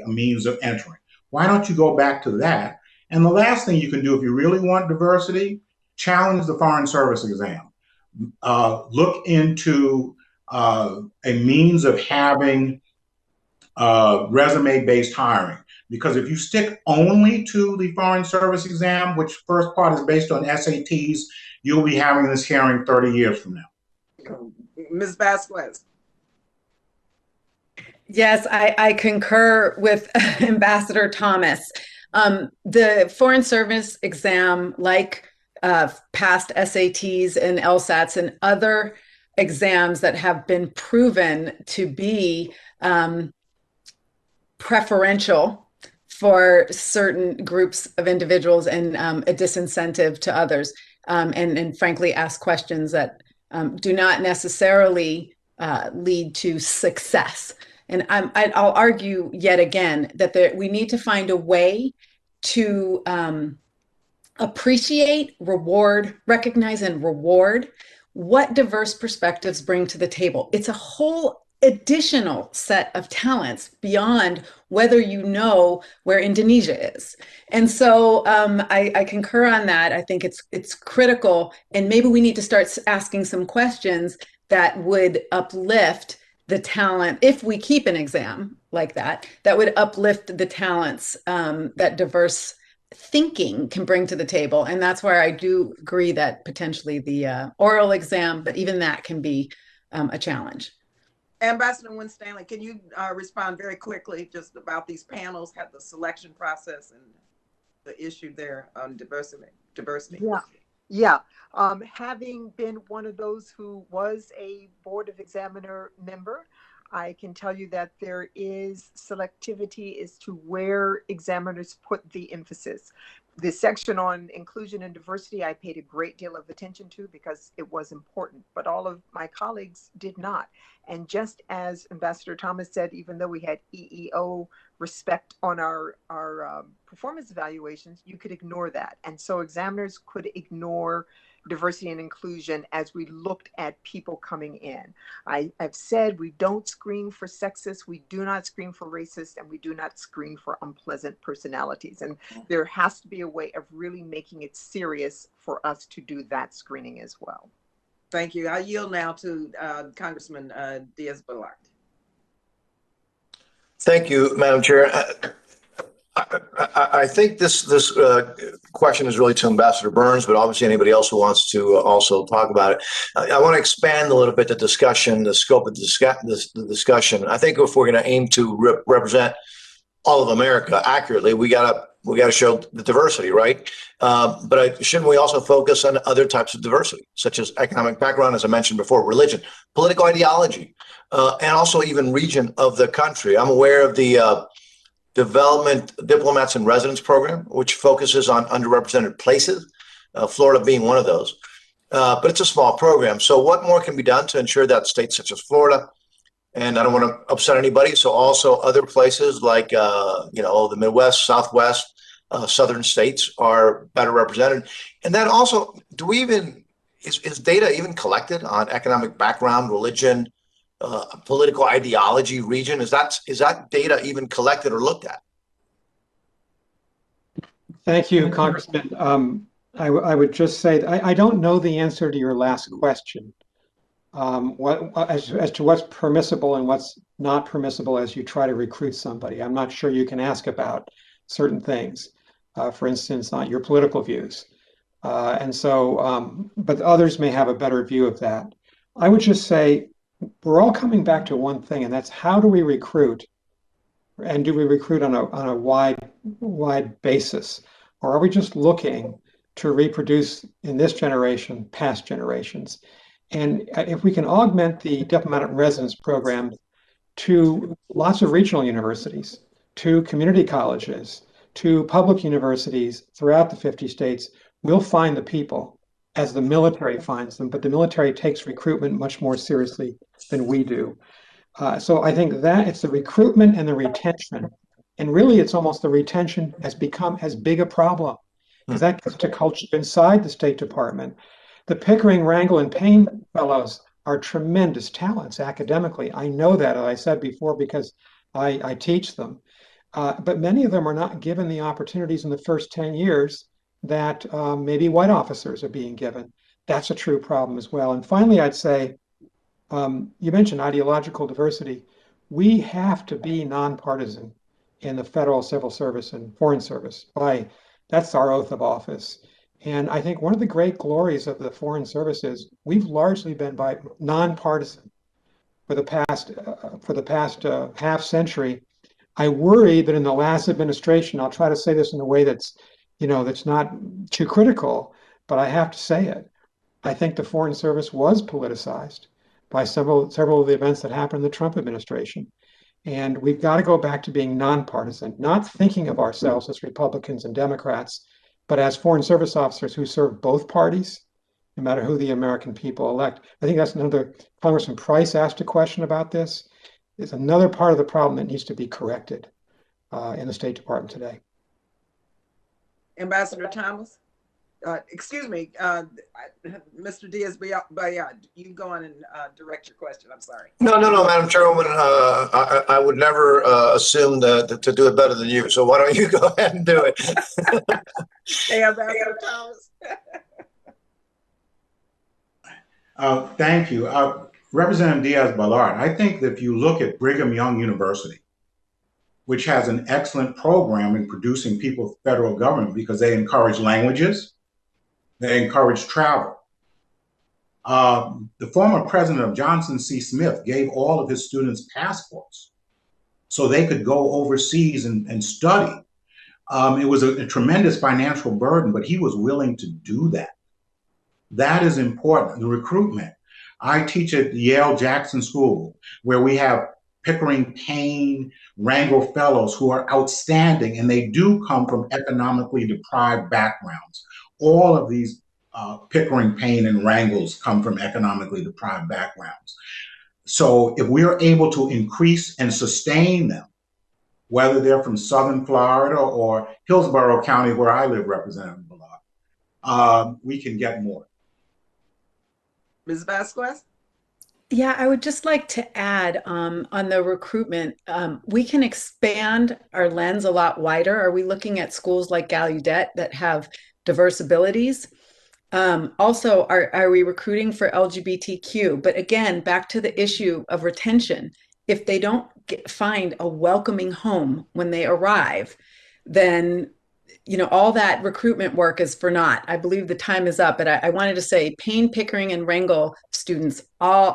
means of entering. Why don't you go back to that? And the last thing you can do if you really want diversity, challenge the Foreign Service exam. Look into a means of having resume-based hiring. Because if you stick only to the Foreign Service exam, which first part is based on SATs, you'll be having this hearing 30 years from now. Ms. Vasquez. Yes, I concur with Ambassador Thomas. The Foreign Service exam, like past SATs and LSATs and other exams that have been proven to be preferential for certain groups of individuals and a disincentive to others, and frankly ask questions that do not necessarily lead to success. And I'll argue yet again that we need to find a way to appreciate, recognize and reward what diverse perspectives bring to the table. It's a whole additional set of talents beyond whether you know where Indonesia is. And so I concur on that. I think it's critical, and maybe we need to start asking some questions that would uplift the talent, if we keep an exam like that would uplift the talents that diverse thinking can bring to the table. And that's where I do agree that potentially the oral exam, but even that can be a challenge. Ambassador Wynn Stanley, can you respond very quickly just about these panels, have the selection process and the issue there on diversity? Yeah. Having been one of those who was a Board of Examiner member, I can tell you that there is selectivity as to where examiners put the emphasis. The section on inclusion and diversity, I paid a great deal of attention to because it was important, but all of my colleagues did not. And just as Ambassador Thomas said, even though we had EEO respect on our performance evaluations, you could ignore that. And so examiners could ignore diversity and inclusion as we looked at people coming in. I've said we don't screen for sexist, we do not screen for racist, and we do not screen for unpleasant personalities. And there has to be a way of really making it serious for us to do that screening as well. Thank you. I yield now to Congressman Diaz-Balart. Thank you, Madam Chair. I think this question is really to Ambassador Burns, but obviously anybody else who wants to also talk about it. I want to expand a little bit the discussion, the scope of the discussion. I think if we're going to aim to represent all of America accurately, we got to show the diversity, right? But shouldn't we also focus on other types of diversity, such as economic background, as I mentioned before, religion, political ideology, and also even region of the country? I'm aware of the Development Diplomats and Residence Program, which focuses on underrepresented places, Florida being one of those. But it's a small program. So what more can be done to ensure that states such as Florida, and I don't want to upset anybody, so also other places like, the Midwest, Southwest, Southern states are better represented? And then also, is data even collected on economic background, religion, political ideology, region? Is that data even collected or looked at? Thank you, Congressman. I would just say I don't know the answer to your last question. As to what's permissible and what's not permissible as you try to recruit somebody. I'm not sure you can ask about certain things, for instance, on your political views. But others may have a better view of that. I would just say, we're all coming back to one thing, and that's how do we recruit? And do we recruit on a wide basis? Or are we just looking to reproduce in this generation, past generations? And if we can augment the diplomatic residence program to lots of regional universities, to community colleges, to public universities throughout the 50 states, we'll find the people as the military finds them, but the military takes recruitment much more seriously than we do. So I think that it's the recruitment and the retention. And really, it's almost the retention has become as big a problem, because that gets to culture inside the State Department. The Pickering, Rangel, and Payne fellows are tremendous talents academically. I know that, as I said before, because I teach them. But many of them are not given the opportunities in the first 10 years that maybe white officers are being given. That's a true problem as well. And finally, I'd say, you mentioned ideological diversity. We have to be nonpartisan in the federal civil service and foreign service. That's our oath of office. And I think one of the great glories of the foreign service is we've largely been nonpartisan for the past half century. I worry that in the last administration, I'll try to say this in a way that's not too critical, but I have to say it. I think the Foreign Service was politicized by several of the events that happened in the Trump administration. And we've got to go back to being nonpartisan, not thinking of ourselves as Republicans and Democrats, but as Foreign Service officers who serve both parties, no matter who the American people elect. I think that's another, Congressman Price asked a question about this. It's another part of the problem that needs to be corrected in the State Department today. Ambassador Thomas, excuse me, Mr. Diaz-Balart, you can go on and direct your question. I'm sorry. No, Madam Chairwoman. I would never assume to do it better than you. So why don't you go ahead and do it? Hey, Ambassador Thomas. Thank you. Representative Diaz-Balart, I think that if you look at Brigham Young University, which has an excellent program in producing people for federal government because they encourage languages, they encourage travel. The former president of Johnson C. Smith gave all of his students passports so they could go overseas and study. It was a tremendous financial burden, but he was willing to do that. That is important, the recruitment. I teach at Yale Jackson School, where we have Pickering, Payne, Rangel fellows who are outstanding, and they do come from economically deprived backgrounds. All of these Pickering, Payne, and Rangels come from economically deprived backgrounds. So if we are able to increase and sustain them, whether they're from Southern Florida or Hillsborough County, where I live, Representative Balart, we can get more. Ms. Vasquez? Yeah, I would just like to add on the recruitment, we can expand our lens a lot wider. Are we looking at schools like Gallaudet that have diverse abilities? Also, are we recruiting for LGBTQ? But again, back to the issue of retention. If they don't find a welcoming home when they arrive, then all that recruitment work is for naught. I believe the time is up, but I wanted to say Payne, Pickering, and Rangel students, all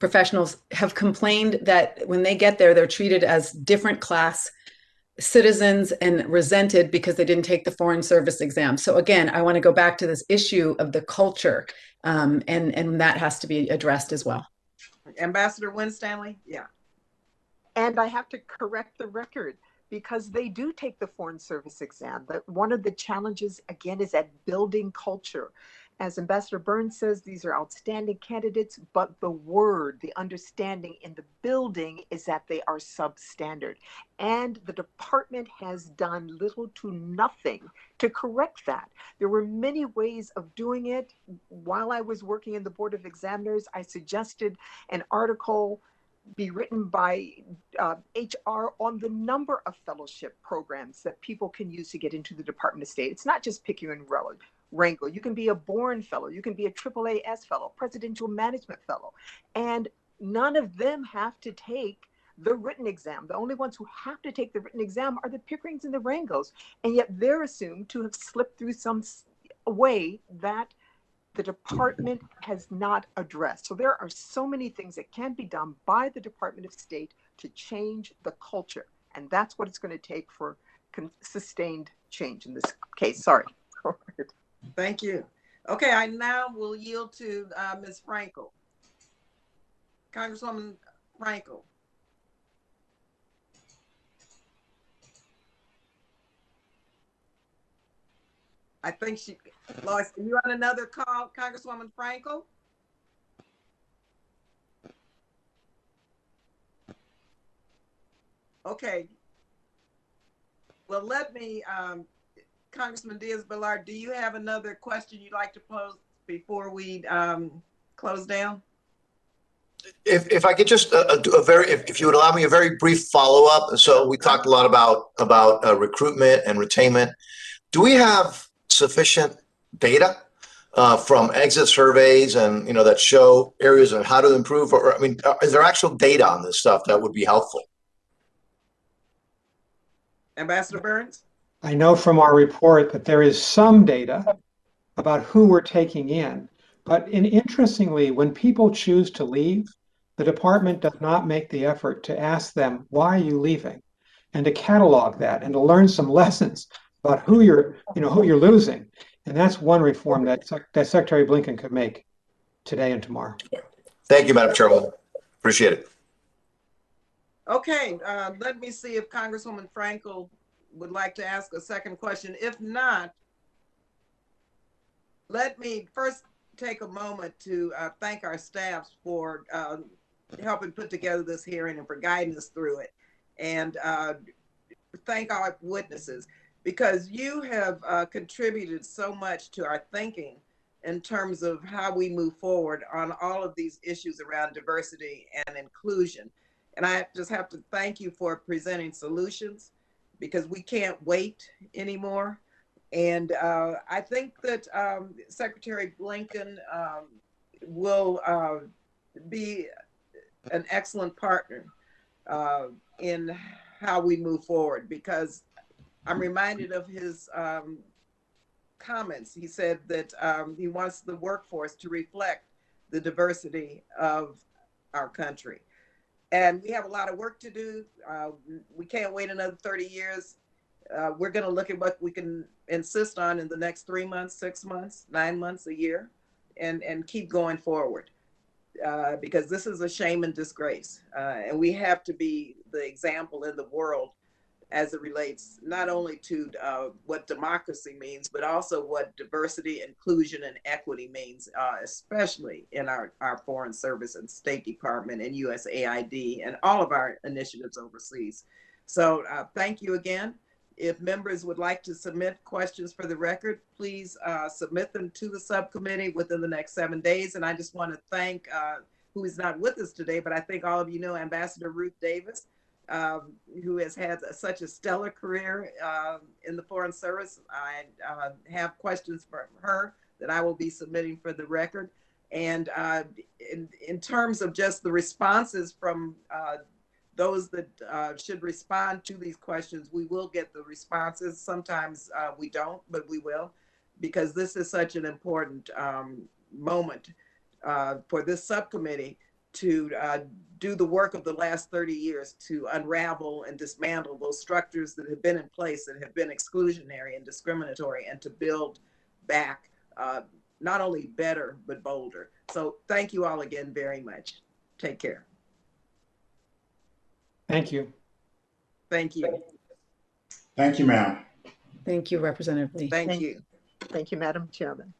professionals, have complained that when they get there, they're treated as different class citizens and resented because they didn't take the Foreign Service exam. So again, I want to go back to this issue of the culture, and that has to be addressed as well. Ambassador Wynn Stanley? Yeah. And I have to correct the record, because they do take the Foreign Service exam. But one of the challenges, again, is at building culture. As Ambassador Burns says, these are outstanding candidates, but the understanding in the building is that they are substandard. And the department has done little to nothing to correct that. There were many ways of doing it. While I was working in the Board of Examiners, I suggested an article be written by HR on the number of fellowship programs that people can use to get into the Department of State. It's not just Pickering and Rangel. You can be a Bourne Fellow. You can be a AAAS Fellow, Presidential Management Fellow. And none of them have to take the written exam. The only ones who have to take the written exam are the Pickerings and the Rangels. And yet they're assumed to have slipped through some way that the department has not addressed. So there are so many things that can be done by the Department of State to change the culture. And that's what it's going to take for sustained change in this case. Sorry. Thank you. Okay, I now will yield to Ms. Frankel. Congresswoman Frankel. I think she lost. Are you on another call, Congresswoman Frankel? Okay. Well, let me, Congressman Diaz-Balart, do you have another question you'd like to pose before we close down? If I could just if you would allow me a very brief follow-up. So we talked a lot about recruitment and retainment. Do we have sufficient data from exit surveys and that show areas of how to improve? Or I mean, is there actual data on this stuff that would be helpful? Ambassador Burns? I know from our report that there is some data about who we're taking in. But interestingly, when people choose to leave, the department does not make the effort to ask them, why are you leaving? And to catalog that and to learn some lessons about who you're losing. And that's one reform that Secretary Blinken could make today and tomorrow. Thank you, Madam Chairwoman. Appreciate it. Okay, let me see if Congresswoman Frankel would like to ask a second question. If not, let me first take a moment to thank our staffs for helping put together this hearing and for guiding us through it. And thank our witnesses, because you have contributed so much to our thinking in terms of how we move forward on all of these issues around diversity and inclusion. And I just have to thank you for presenting solutions, because we can't wait anymore. And I think that Secretary Blinken will be an excellent partner in how we move forward, because I'm reminded of his comments. He said that he wants the workforce to reflect the diversity of our country. And we have a lot of work to do. We can't wait another 30 years. We're going to look at what we can insist on in the next 3 months, 6 months, 9 months, a year, and keep going forward. Because this is a shame and disgrace. And we have to be the example in the world as it relates not only to what democracy means, but also what diversity, inclusion, and equity means, especially in our Foreign Service and State Department and USAID and all of our initiatives overseas. So thank you again. If members would like to submit questions for the record, please submit them to the subcommittee within the next 7 days. And I just want to thank, who is not with us today, but I think all of you know Ambassador Ruth Davis, who has had such a stellar career in the Foreign Service. I have questions for her that I will be submitting for the record. And in terms of just the responses from those that should respond to these questions, we will get the responses. Sometimes we don't, but we will, because this is such an important moment for this subcommittee to do the work of the last 30 years to unravel and dismantle those structures that have been in place, that have been exclusionary and discriminatory, and to build back not only better, but bolder. So thank you all again very much. Take care. Thank you. Thank you. Thank you, ma'am. Thank you, Representative Lee. Thank you. Thank you, Madam Chairman.